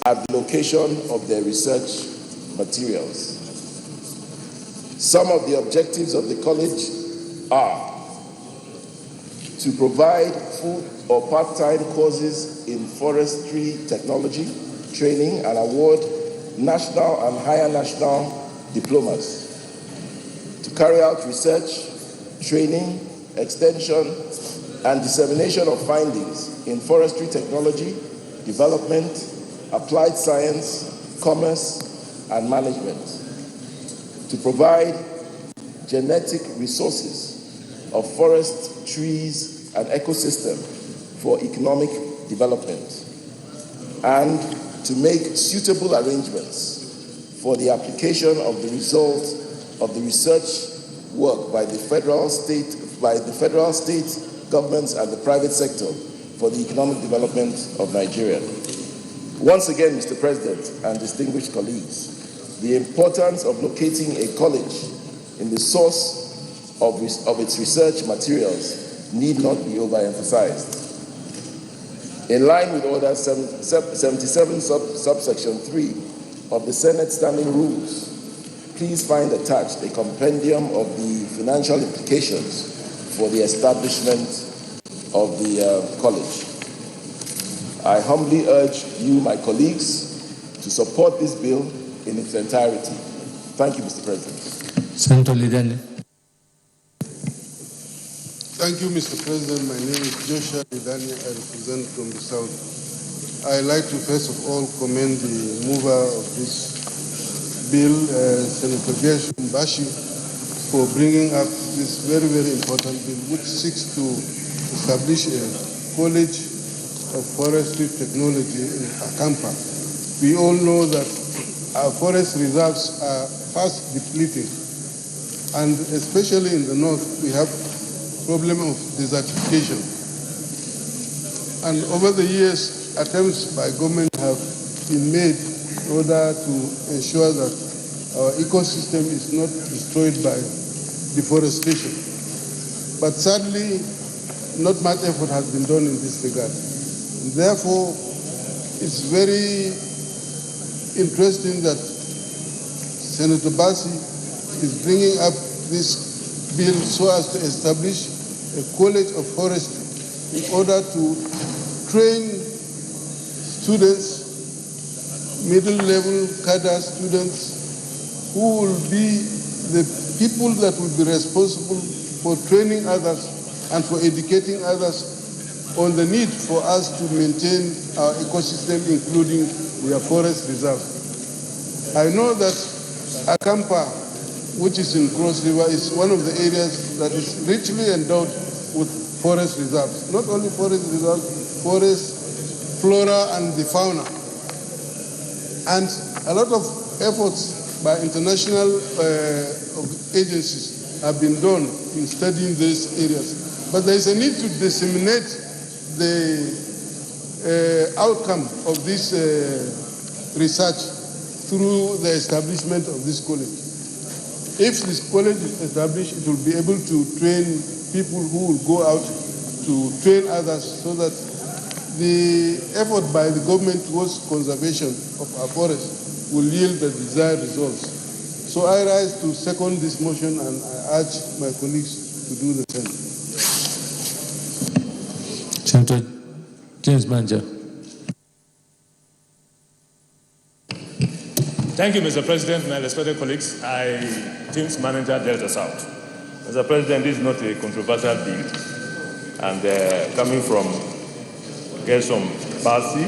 Speaker 3: at the location of their research materials. Some of the objectives of the college are to provide full or part-time courses in forestry technology, training, and award national and higher national diplomas, to carry out research, training, extension, and dissemination of findings in forestry technology, development, applied science, commerce, and management, to provide genetic resources of forest, trees, and ecosystem for economic development, and to make suitable arrangements for the application of the results of the research work by the federal, state governments and the private sector for the economic development of Nigeria. Once again, Mr. President and distinguished colleagues, the importance of locating a college in the source of its research materials need not be overemphasized. In line with Order 77 subsection 3 of the Senate Standing Rules, please find attached a compendium of the financial implications for the establishment of the college. I humbly urge you, my colleagues, to support this bill in its entirety. Thank you, Mr. President.
Speaker 4: Senator Lidani.
Speaker 12: Thank you, Mr. President. My name is Joshua Lidani. I represent from the South. I'd like to first of all commend the mover of this bill, Senator Gershom Bashi, for bringing up this very, very important bill, which seeks to establish a college of forestry technology in Akampa. We all know that our forest reserves are fast depleting, and especially in the north, we have problem of desertification. And over the years, attempts by government have been made in order to ensure that our ecosystem is not destroyed by deforestation. But sadly, not much effort has been done in this regard. And therefore, it's very interesting that Senator Bassi is bringing up this bill so as to establish a college of forestry in order to train students, middle-level cadre students, who will be the people that will be responsible for training others and for educating others on the need for us to maintain our ecosystem, including their forest reserve. I know that Akampa, which is in Cross River, is one of the areas that is richly endowed with forest reserves. Not only forest reserves, forest, flora, and the fauna. And a lot of efforts by international agencies have been done in studying these areas. But there is a need to disseminate the outcome of this research through the establishment of this college. If this college is established, it will be able to train people who will go out to train others, so that the effort by the government towards conservation of our forests will yield the desired results. So I rise to second this motion, and I urge my colleagues to do the same.
Speaker 4: Senator James Manja.
Speaker 13: Thank you, Mr. President, my respected colleagues. Team's manager, Delta South. Mr. President, this is not a controversial bill, and coming from Gershom Bashi,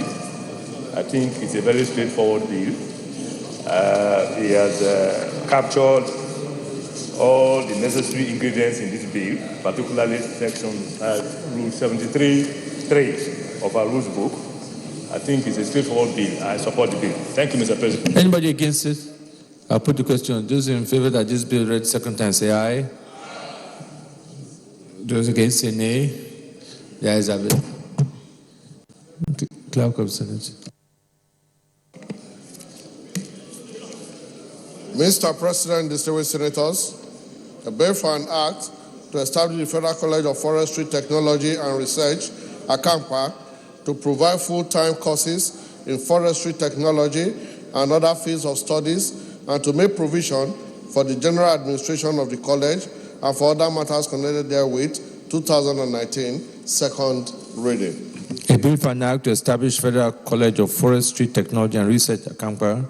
Speaker 13: I think it's a very straightforward bill. He has captured all the necessary ingredients in this bill, particularly section Rule 73.3 of our rules book. I think it's a straightforward bill. I support the bill. Thank you, Mr. President.
Speaker 4: Anybody against it? I'll put the question. Those in favor that this bill read second time, say aye. Those against, say nay. The ayes have it. Clerk of the Senate.
Speaker 5: Mr. President, distinguished senators, a bill for an act to establish the Federal College of Forestry, Technology and Research, ACAMPA, to provide full-time courses in forestry technology and other fields of studies, and to make provision for the general administration of the college and for other matters connected therewith, 2019, second reading.
Speaker 4: A bill for an act to establish Federal College of Forestry, Technology and Research, ACAMPA,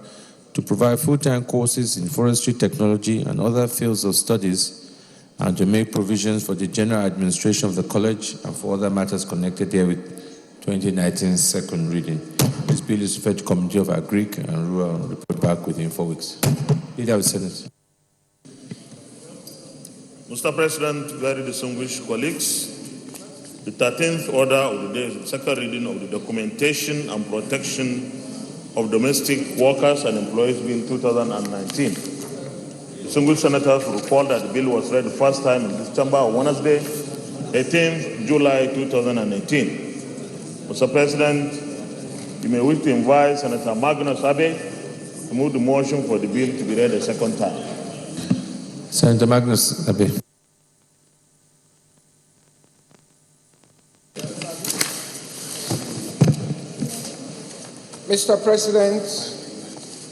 Speaker 4: to provide full-time courses in forestry technology and other fields of studies, and to make provisions for the general administration of the college and for other matters connected therewith, 2019, second reading. This bill is referred to Committee of Agric and Rural and report back within 4 weeks. Leader of the Senate.
Speaker 2: Mr. President, very distinguished colleagues, the 13th order of the day is the second reading of the Documentation and Protection of Domestic Workers and Employees Bill 2019. Distinguished senators will recall that the bill was read the first time in this chamber on Wednesday, 18th July 2018. Mr. President, you may wish to invite Senator Magnus Abe to move the motion for the bill to be read a second time.
Speaker 4: Senator Magnus Abe.
Speaker 14: Mr. President,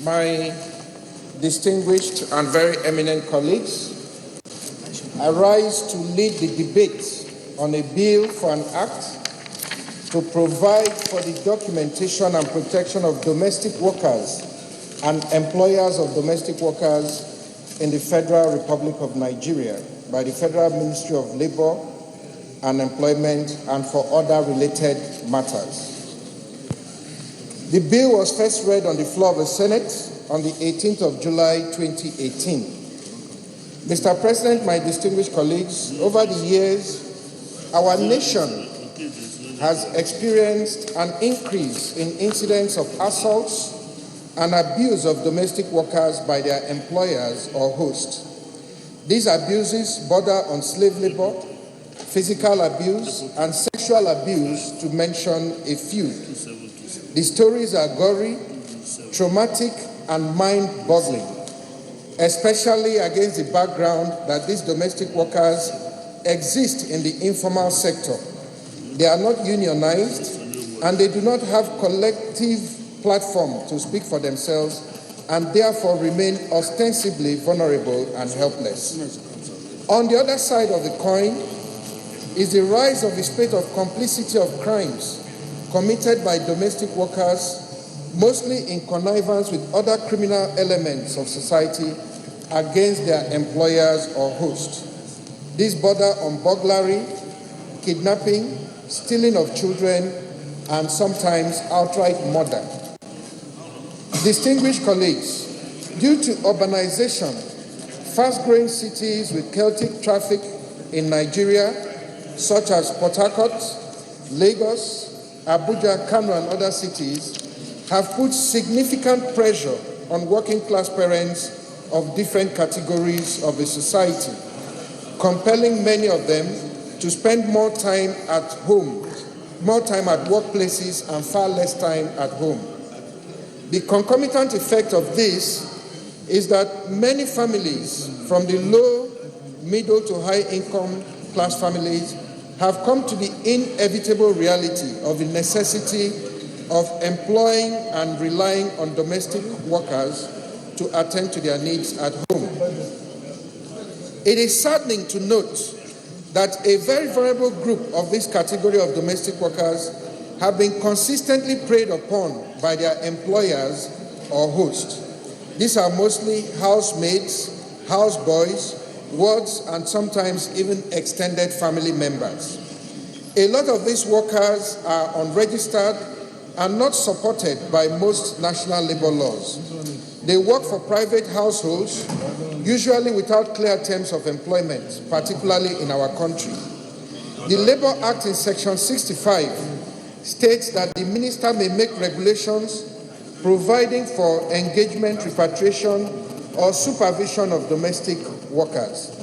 Speaker 14: my distinguished and very eminent colleagues, I rise to lead the debate on a bill for an act to provide for the documentation and protection of domestic workers and employers of domestic workers in the Federal Republic of Nigeria by the Federal Ministry of Labor and Employment and for other related matters. The bill was first read on the floor of the Senate on the 18th of July 2018. Mr. President, my distinguished colleagues, over the years, our nation has experienced an increase in incidents of assaults and abuse of domestic workers by their employers or hosts. These abuses border on slave labor, physical abuse, and sexual abuse, to mention a few. The stories are gory, traumatic, and mind-boggling, especially against the background that these domestic workers exist in the informal sector. They are not unionized, and they do not have collective platform to speak for themselves, and therefore remain ostensibly vulnerable and helpless. On the other side of the coin is the rise of the spate of complicity of crimes committed by domestic workers, mostly in connivance with other criminal elements of society against their employers or hosts. These border on burglary, kidnapping, stealing of children, and sometimes outright murder. Distinguished colleagues, due to urbanization, fast-growing cities with Celtic traffic in Nigeria, such as Port Harcourt, Lagos, Abuja, Kano, and other cities, have put significant pressure on working-class parents of different categories of the society, compelling many of them to spend more time at home, more time at workplaces, and far less time at home. The concomitant effect of this is that many families from the low, middle to high income class families have come to the inevitable reality of the necessity of employing and relying on domestic workers to attend to their needs at home. It is saddening to note that a very vulnerable group of this category of domestic workers have been consistently preyed upon by their employers or hosts. These are mostly housemaids, houseboys, wards, and sometimes even extended family members. A lot of these workers are unregistered and not supported by most national labor laws. They work for private households, usually without clear terms of employment, particularly in our country. The Labor Act in Section 65 states that the minister may make regulations providing for engagement, repatriation, or supervision of domestic workers,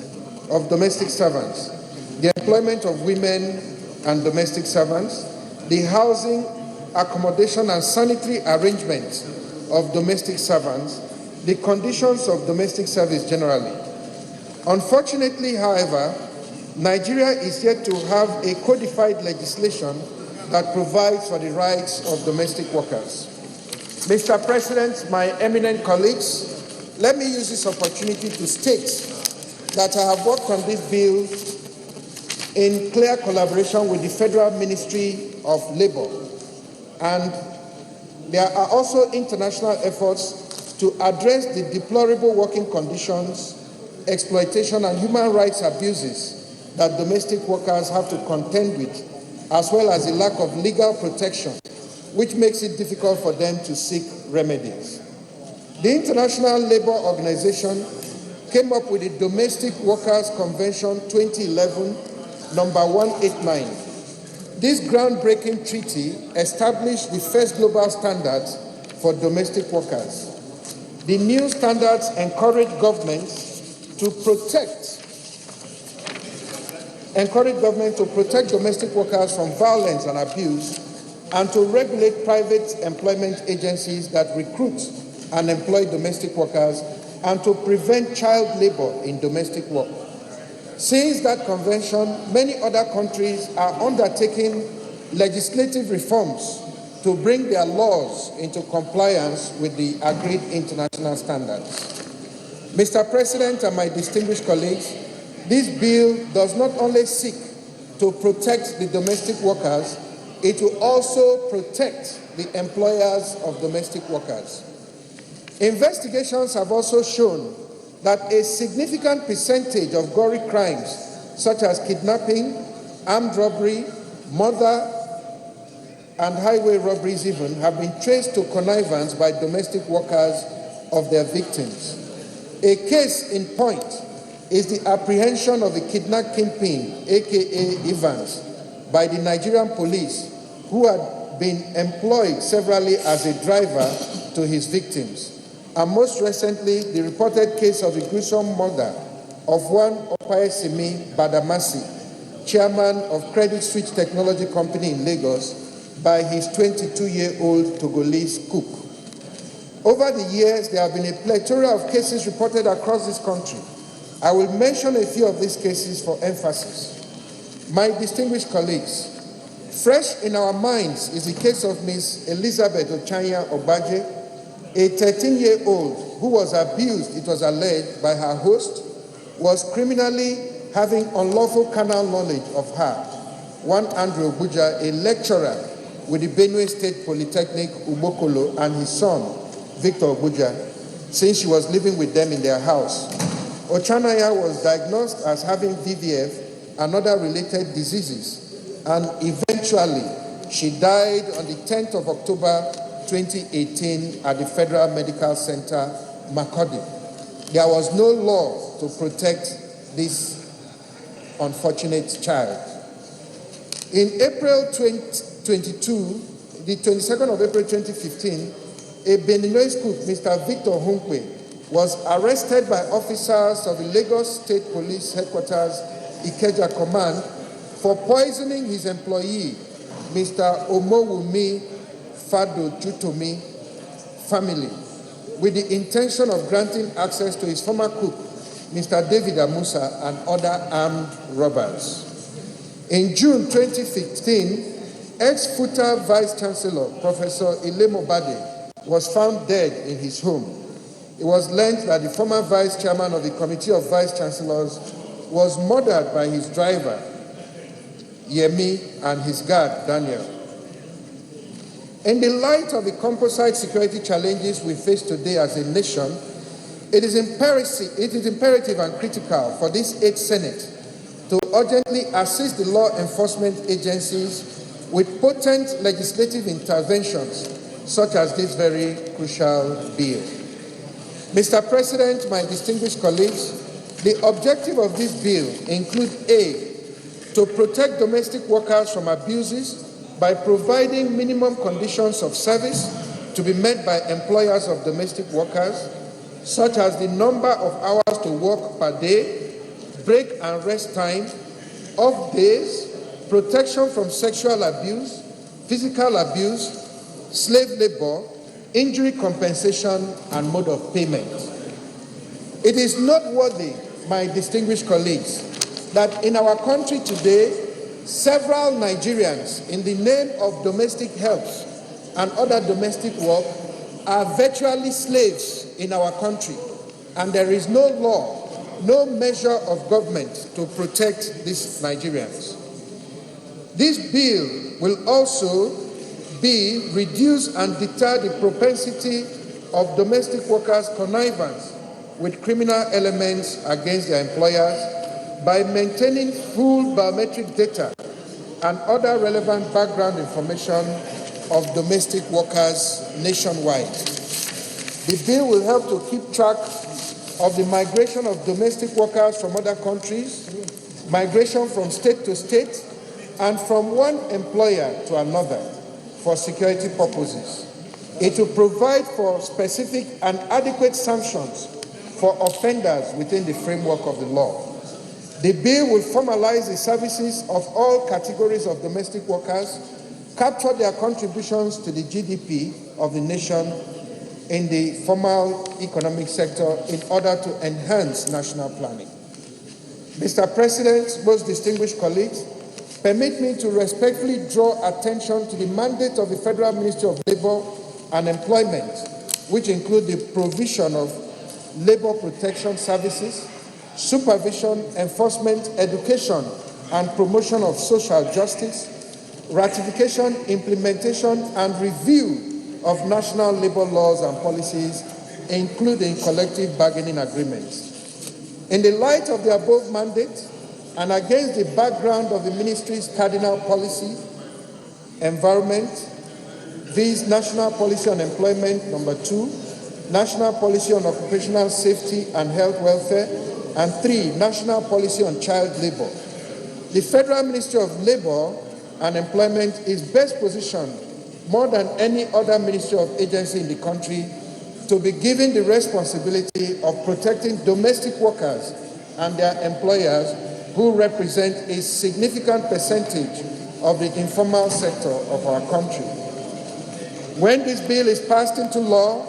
Speaker 14: of domestic servants, the employment of women and domestic servants, the housing, accommodation, and sanitary arrangements of domestic servants, the conditions of domestic service generally. Unfortunately, however, Nigeria is yet to have a codified legislation that provides for the rights of domestic workers. Mr. President, my eminent colleagues, let me use this opportunity to state that I have worked on this bill in clear collaboration with the Federal Ministry of Labour, and there are also international efforts to address the deplorable working conditions, exploitation, and human rights abuses that domestic workers have to contend with, as well as the lack of legal protection, which makes it difficult for them to seek remedies. The International Labour Organization came up with the Domestic Workers Convention 2011, number 189. This groundbreaking treaty established the first global standards for domestic workers. The new standards encourage governments to protect domestic workers from violence and abuse, and to regulate private employment agencies that recruit and employ domestic workers, and to prevent child labor in domestic work. Since that convention, many other countries are undertaking legislative reforms to bring their laws into compliance with the agreed international standards. Mr. President and my distinguished colleagues, this bill does not only seek to protect the domestic workers, it will also protect the employers of domestic workers. Investigations have also shown that a significant percentage of gory crimes, such as kidnapping, armed robbery, murder, and highway robberies even, have been traced to connivance by domestic workers of their victims. A case in point is the apprehension of a kidnap kingpin, aka Evans, by the Nigerian police, who had been employed severally as a driver to his victims. And most recently, the reported case of the gruesome murder of one Opayesimi Badamasi, chairman of Credit Switch Technology Company in Lagos, by his 22-year-old Togolese cook. Over the years, there have been a plethora of cases reported across this country. I will mention a few of these cases for emphasis. My distinguished colleagues, fresh in our minds is the case of Ms. Elizabeth Ochanya Obaje, a 13-year-old who was abused, it was alleged, by her host, was criminally having unlawful carnal knowledge of her. One Andrew Abuja, a lecturer with the Benue State Polytechnic, Ubokolo, and his son, Victor Abuja, since she was living with them in their house. Ochanaya was diagnosed as having VVF and other related diseases, and eventually she died on the 10th of October 2018 at the Federal Medical Center, Makurdi. There was no law to protect this unfortunate child. In April 2022, the 22nd of April 2015, a Beninois cook, Mr. Victor Hunkwe, was arrested by officers of the Lagos State Police Headquarters, Ikeja Command, for poisoning his employee, Mr. Omowumi Fado Jutomi family, with the intention of granting access to his former cook, Mr. David Amusa, and other armed robbers. In June 2015, ex-FUTA Vice Chancellor, Professor Ilemo Bade, was found dead in his home. It was learned that the former Vice Chairman of the Committee of Vice Chancellors was murdered by his driver, Yemi, and his guard, Daniel. In the light of the composite security challenges we face today as a nation, it is imperative and critical for this 8th Senate to urgently assist the law enforcement agencies with potent legislative interventions such as this very crucial bill. Mr. President, my distinguished colleagues, the objective of this bill includes A, to protect domestic workers from abuses by providing minimum conditions of service to be met by employers of domestic workers, such as the number of hours to work per day, break and rest time, off days, protection from sexual abuse, physical abuse, slave labor, injury compensation, and mode of payment. It is noteworthy, my distinguished colleagues, that in our country today, several Nigerians, in the name of domestic help and other domestic work, are virtually slaves in our country, and there is no law, no measure of government to protect these Nigerians. This bill will also reduce and deter the propensity of domestic workers' connivance with criminal elements against their employers by maintaining full biometric data and other relevant background information of domestic workers nationwide. The bill will help to keep track of the migration of domestic workers from other countries, migration from state to state, and from one employer to another for security purposes. It will provide for specific and adequate sanctions for offenders within the framework of the law. The bill will formalize the services of all categories of domestic workers, capture their contributions to the GDP of the nation in the formal economic sector in order to enhance national planning. Mr. President, most distinguished colleagues, permit me to respectfully draw attention to the mandate of the Federal Ministry of Labor and Employment, which include the provision of labor protection services, supervision, enforcement, education, and promotion of social justice, ratification, implementation, and review of national labor laws and policies, including collective bargaining agreements. In the light of the above mandate, and against the background of the ministry's cardinal policy, environment, viz. National Policy on Employment, number 2, National Policy on Occupational Safety and Health Welfare, and 3, National Policy on Child Labor. The Federal Ministry of Labor and Employment is best positioned, more than any other ministry or agency in the country, to be given the responsibility of protecting domestic workers and their employers, who represent a significant percentage of the informal sector of our country. When this bill is passed into law,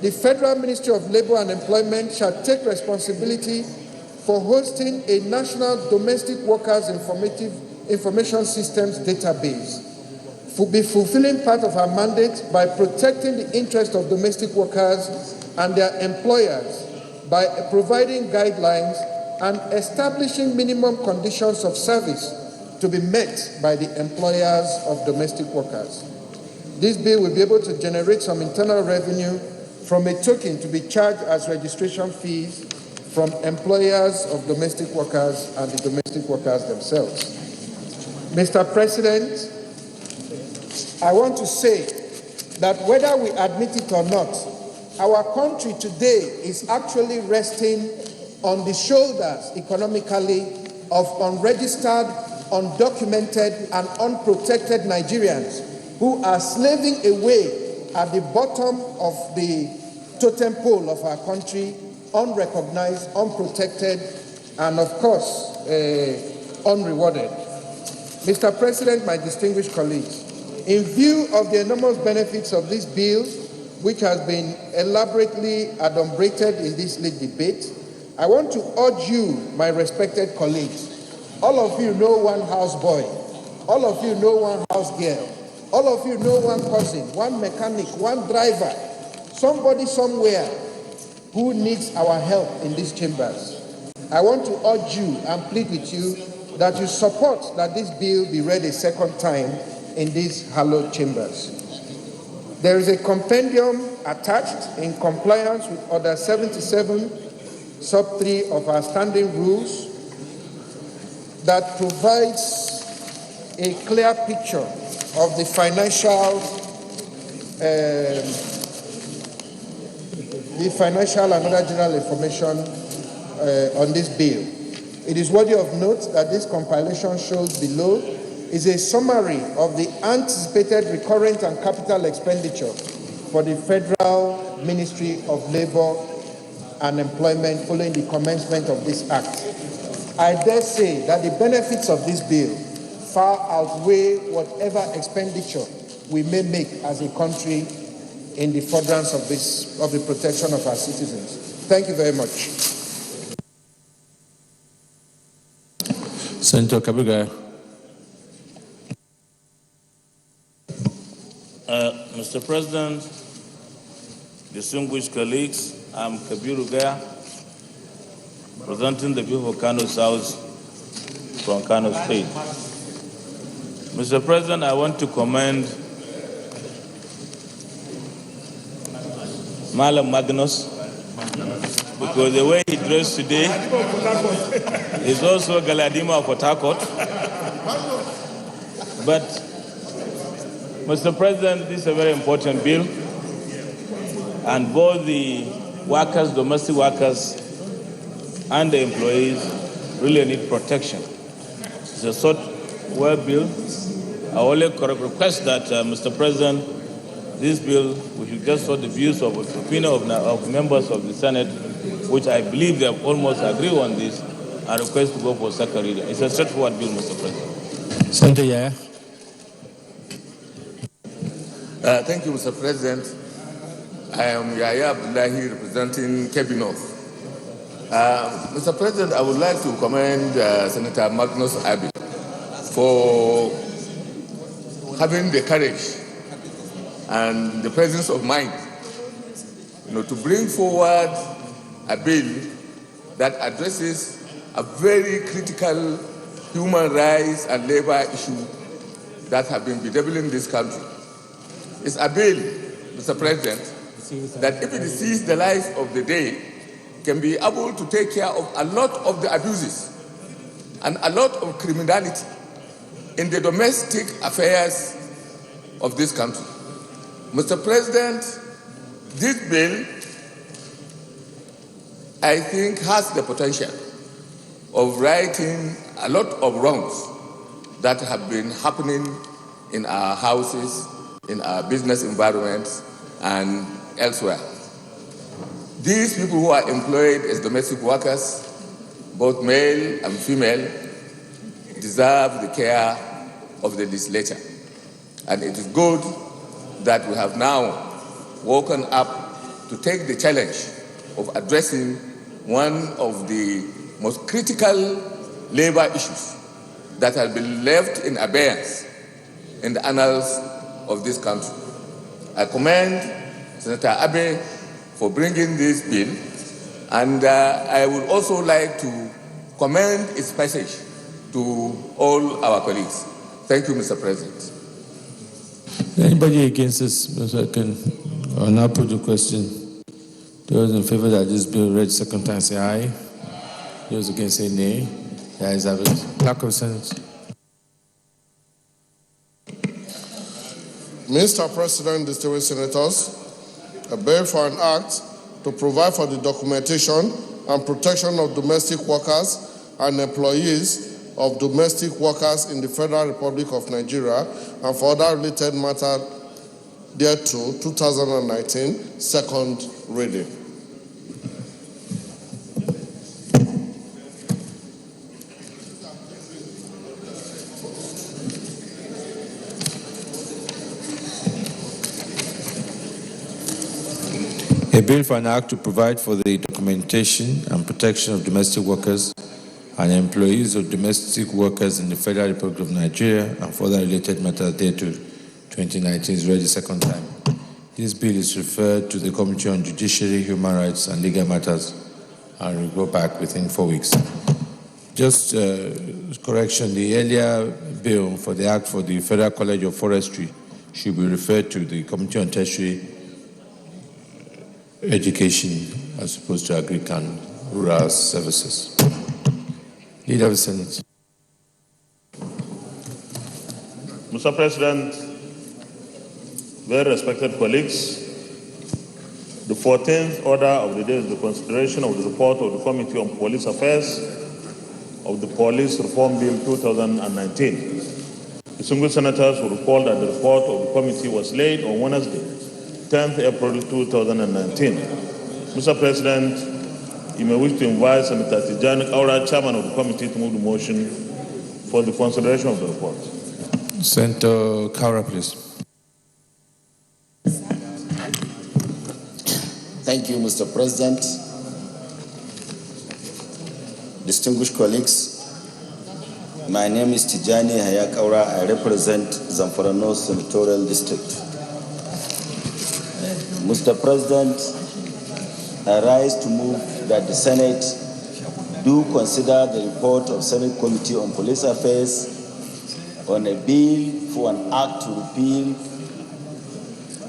Speaker 14: the Federal Ministry of Labor and Employment shall take responsibility for hosting a national domestic workers information systems database, be fulfilling part of our mandate by protecting the interest of domestic workers and their employers by providing guidelines and establishing minimum conditions of service to be met by the employers of domestic workers. This bill will be able to generate some internal revenue from a token to be charged as registration fees from employers of domestic workers and the domestic workers themselves. Mr. President, I want to say that whether we admit it or not, our country today is actually resting on the shoulders economically of unregistered, undocumented, and unprotected Nigerians who are slaving away at the bottom of the totem pole of our country, unrecognized, unprotected, and of course, unrewarded. Mr. President, my distinguished colleagues, in view of the enormous benefits of this bill, which has been elaborately adumbrated in this late debate, I want to urge you, my respected colleagues, all of you know one house boy, all of you know one house girl, all of you know one cousin, one mechanic, one driver, somebody somewhere who needs our help in these chambers. I want to urge you and plead with you that you support that this bill be read a second time in these hallowed chambers. There is a compendium attached in compliance with Order 77, Sub 3 of our standing rules that provides a clear picture of the financial and other general information on this bill. It is worthy of note that this compilation shows below is a summary of the anticipated recurrent and capital expenditure for the Federal Ministry of Labor and Employment following the commencement of this act. I dare say that the benefits of this bill far outweigh whatever expenditure we may make as a country in the furtherance of the protection of our citizens. Thank you very much.
Speaker 4: Senator Kabuga.
Speaker 15: Mr. President, distinguished colleagues, I'm Kabiru Gaya, presenting the people of Kano South from Kano State. Mr. President, I want to commend Malam Magnus because the way he dressed today is also Galadima of Port Harcourt. But, Mr. President, this is a very important bill, and both the workers, domestic workers, and the employees really need protection. It's a software bill. I only request that, Mr. President, this bill, we should just sort the views of the opinion of members of the Senate, which I believe they have almost agreed on this, and request to go for second reading. It's a straightforward bill, Mr. President.
Speaker 4: Senator Yaya.
Speaker 3: Thank you, Mr. President. I am Yaya Abdullahi, representing Kebbi North. Mr. President, I would like to commend Senator Magnus Abbey for having the courage and the presence of mind, to bring forward a bill that addresses a very critical human rights and labor issue that have been bedeviling this country. It's a bill, Mr. President, that if it sees the light of the day, can be able to take care of a lot of the abuses and a lot of criminality in the domestic affairs of this country. Mr. President, this bill, I think, has the potential of righting a lot of wrongs that have been happening in our houses, in our business environments, and elsewhere. These people who are employed as domestic workers, both male and female, deserve the care of the legislature. And it is good that we have now woken up to take the challenge of addressing one of the most critical labor issues that have been left in abeyance in the annals of this country. I commend Senator Abe for bringing this bill, and I would also like to commend its passage to all our colleagues. Thank you, Mr. President.
Speaker 4: Anybody against this? I can now put the question. Those in favor that this bill read second time say aye. Those against say nay. The ayes have it. Clerk of Senate.
Speaker 5: Mr. President, distinguished senators, a bill for an act to provide for the documentation and protection of domestic workers and employees of domestic workers in the Federal Republic of Nigeria and for other related matters thereto, 2019, second reading.
Speaker 4: A bill for an act to provide for the documentation and protection of domestic workers and employees of domestic workers in the Federal Republic of Nigeria and for other related matters thereto, 2019 is read the second time. This bill is referred to the Committee on Judiciary, Human Rights and Legal Matters and will go back within 4 weeks. Just correction, the earlier bill for the Act for the Federal College of Forestry should be referred to the Committee on Tertiary Education as opposed to Agric and Rural Services. Leader of the Senate.
Speaker 2: Mr. President, very respected colleagues, the 14th order of the day is the consideration of the report of the Committee on Police Affairs of the Police Reform Bill 2019. Distinguished senators will recall that the report of the committee was laid on Wednesday, 10th April 2019. Mr. President, you may wish to invite Senator Tijani Aura, Chairman of the committee, to move the motion for the consideration of the report.
Speaker 4: Senator Kaura, please.
Speaker 16: Thank you, Mr. President. Distinguished colleagues,
Speaker 17: My name is Tijani Hayakaura. I represent Zamfara North Senatorial District. Mr. President, I rise to move that the Senate do consider the report of Senate Committee on Police Affairs on a bill for an act to repeal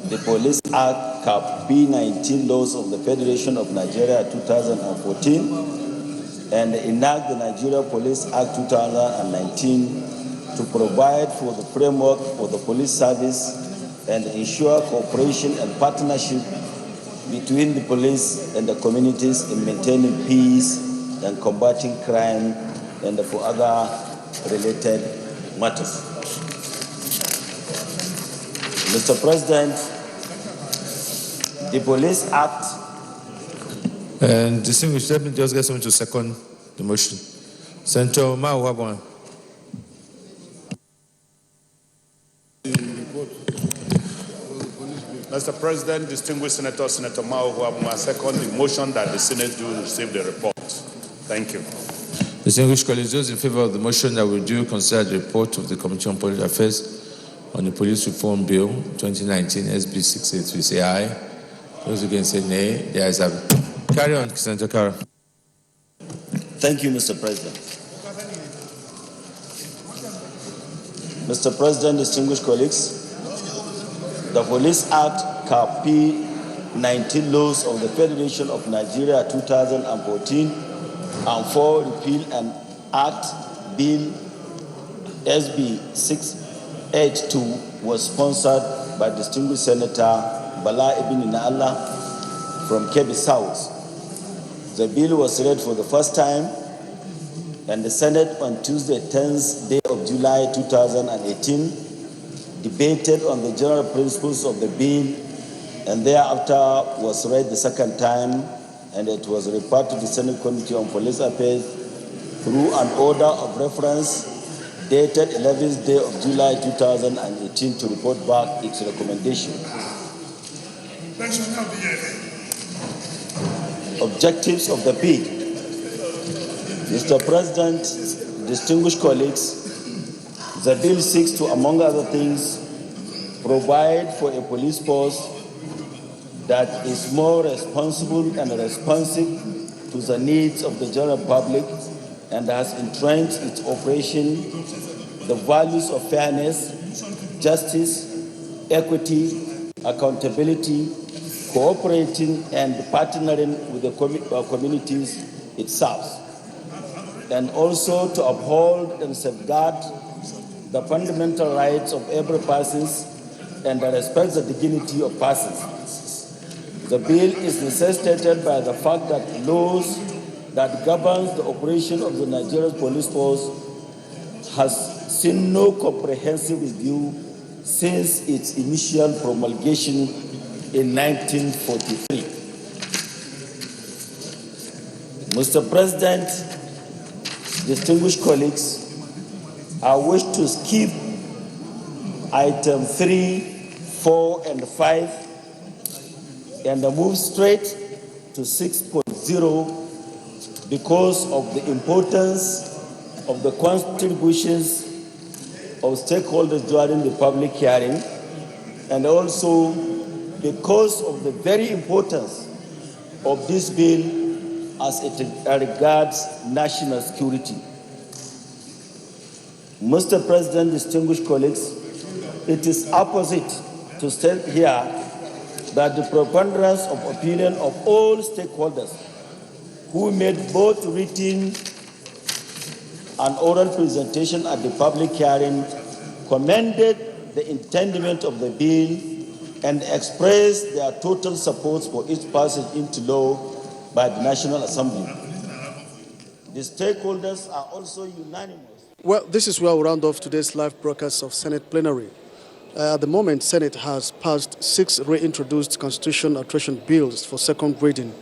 Speaker 17: the Police Act Cap B19 laws of the Federation of Nigeria 2014 and enact the Nigeria Police Act 2019 to provide for the framework for the police service and ensure cooperation and partnership between the police and the communities in maintaining peace and combating crime and for other related matters. Mr. President, the Police Act.
Speaker 4: And distinguished, let me just get someone to second the motion. Senator Mao.
Speaker 10: Mr. President, distinguished Senator, Senator Mao Huabuma, second the motion that the Senate do receive the report. Thank you.
Speaker 4: Distinguished colleagues, those in favor of the motion that we do consider the report of the Committee on Police Affairs on the Police Reform Bill 2019 SB 683 say aye. Those against say nay. The ayes have it. Carry on, Senator Kara.
Speaker 17: Thank you, Mr. President. Mr. President, distinguished colleagues, the Police Act Cap P19 laws of the Federation of Nigeria 2014 and for repeal and act Bill SB 682 was sponsored by distinguished Senator Bala Ibn Inalla from Kebbi South. The bill was read for the first time and the Senate on Tuesday, 10th day of July 2018 debated on the general principles of the bill and thereafter was read the second time and it was referred to the Senate Committee on Police Affairs through an order of reference dated 11th day of July 2018 to report back its recommendation. Objectives of the bill. Mr. President, distinguished colleagues, the bill seeks to, among other things, provide for a police force that is more responsible and responsive to the needs of the general public and has entrenched its operation the values of fairness, justice, equity, accountability, cooperating and partnering with the communities it serves, and also to uphold and safeguard the fundamental rights of every person and respect the dignity of persons. The bill is necessitated by the fact that laws that governs the operation of the Nigerian police force has seen no comprehensive review since its initial promulgation in 1943. Mr. President, distinguished colleagues, I wish to skip item 3, 4, and 5 and move straight to 6.0 because of the importance of the contributions of stakeholders during the public hearing and also because of the very importance of this bill as it regards national security. Mr. President, distinguished colleagues, it is opposite to state here that the preponderance of opinion of all stakeholders who made both written and oral presentation at the public hearing commended the intendment of the bill and expressed their total support for its passage into law by the National Assembly. The stakeholders are also unanimous.
Speaker 1: Well, this is where we round off today's live broadcast of Senate plenary. At the moment, Senate has passed 6 reintroduced constitution alteration bills for second reading.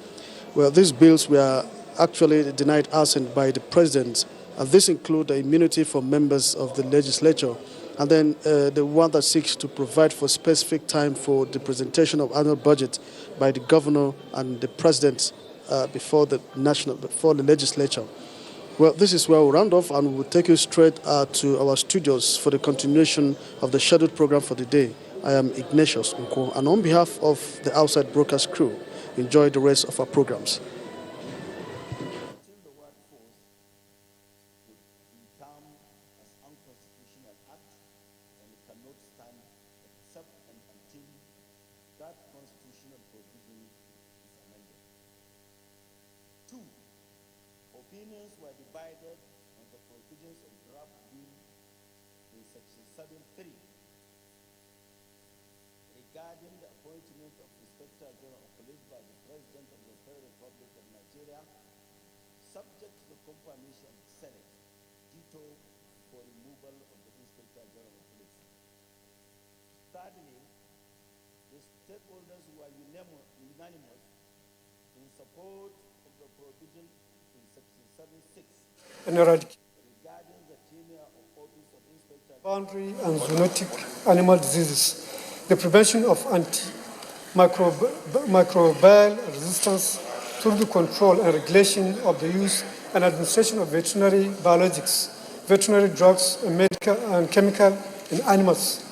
Speaker 1: Well, these bills were actually denied assent by the President, and this includes the immunity for members of the legislature, and then the one that seeks to provide for specific time for the presentation of annual budget by the governor and the President before the legislature. Well, this is where we'll round off, and we'll take you straight to our studios for the continuation of the scheduled program for the day. I am Ignatius Nko, and on behalf of the Outside Brokers crew, enjoy the rest of our programs.
Speaker 17: Opinions were divided on the provisions of draft bill in section 7.3 regarding the appointment of Inspector General of Police by the President of the Federal Republic of Nigeria, subject to the confirmation of the Senate, ditto for removal of the Inspector General of Police. Thirdly, the stakeholders were unanimous in support of the provision in section 7.6
Speaker 18: and eradicate
Speaker 17: regarding the tenure of office of Inspector
Speaker 18: boundary and zoonotic animal diseases, the prevention of antimicrobial resistance through the control and regulation of the use and administration of veterinary biologics, veterinary drugs, and medical and chemical in animals,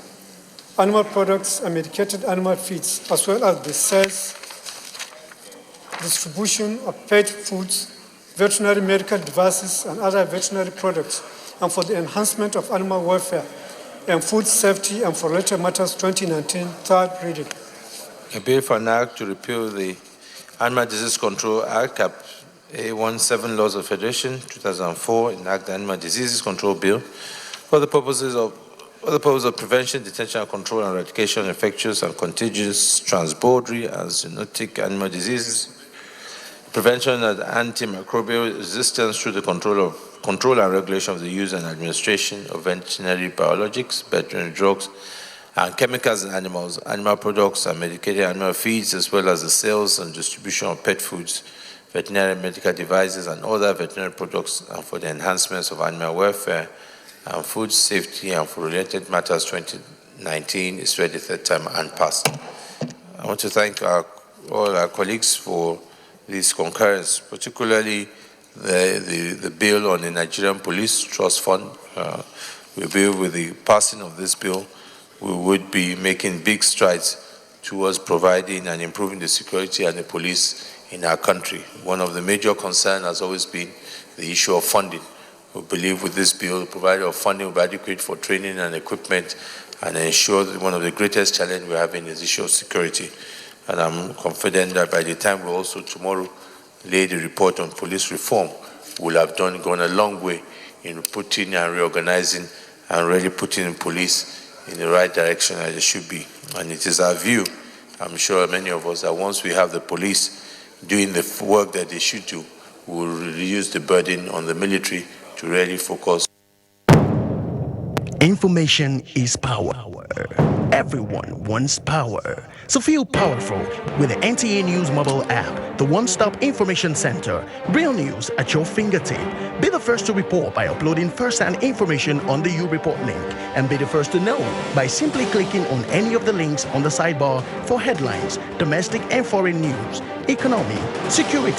Speaker 18: animal products, and medicated animal feeds, as well as the sales, distribution of pet foods, veterinary medical devices, and other veterinary products, and for the enhancement of animal welfare and food safety, and for related matters 2019, third reading.
Speaker 4: A bill for an act to repeal the Animal Disease Control Act, Cap A17 Laws of Federation, 2004, enact the Animal Diseases Control Bill for the purpose of prevention, detection, and control and eradication of infectious and contagious transboundary and zoonotic animal diseases, prevention and antimicrobial resistance through the control and regulation of the use and administration of veterinary biologics, veterinary drugs, and chemicals in animals, animal products, and medicated animal feeds, as well as the sales and distribution of pet foods, veterinary medical devices, and other veterinary products, and for the enhancements of animal welfare and food safety, and for related matters 2019 is read the third time and passed. I want to thank all our colleagues for this concurrence, particularly the bill on the Nigerian Police Trust Fund. We believe with the passing of this bill, we would be making big strides towards providing and improving the security and the police in our country. One of the major concerns has always been the issue of funding. We believe with this bill, the provider of funding will be adequate for training and equipment and ensure that one of the greatest challenges we're having is the issue of security. And I'm confident that by the time we also tomorrow lay the report on police reform, we'll have gone a long way in putting and reorganizing and really putting police in the right direction as it should be. And it is our view, I'm sure many of us, that once we have the police doing the work that they should do, we will reduce the burden on the military to really focus.
Speaker 19: Information is power. Everyone wants power. So feel powerful with the NTA News mobile app, the one-stop information center. Real news at your fingertip. Be the first to report by uploading first-hand information on the U-Report link, and be the first to know by simply clicking on any of the links on the sidebar for headlines, domestic and foreign news, economy, security,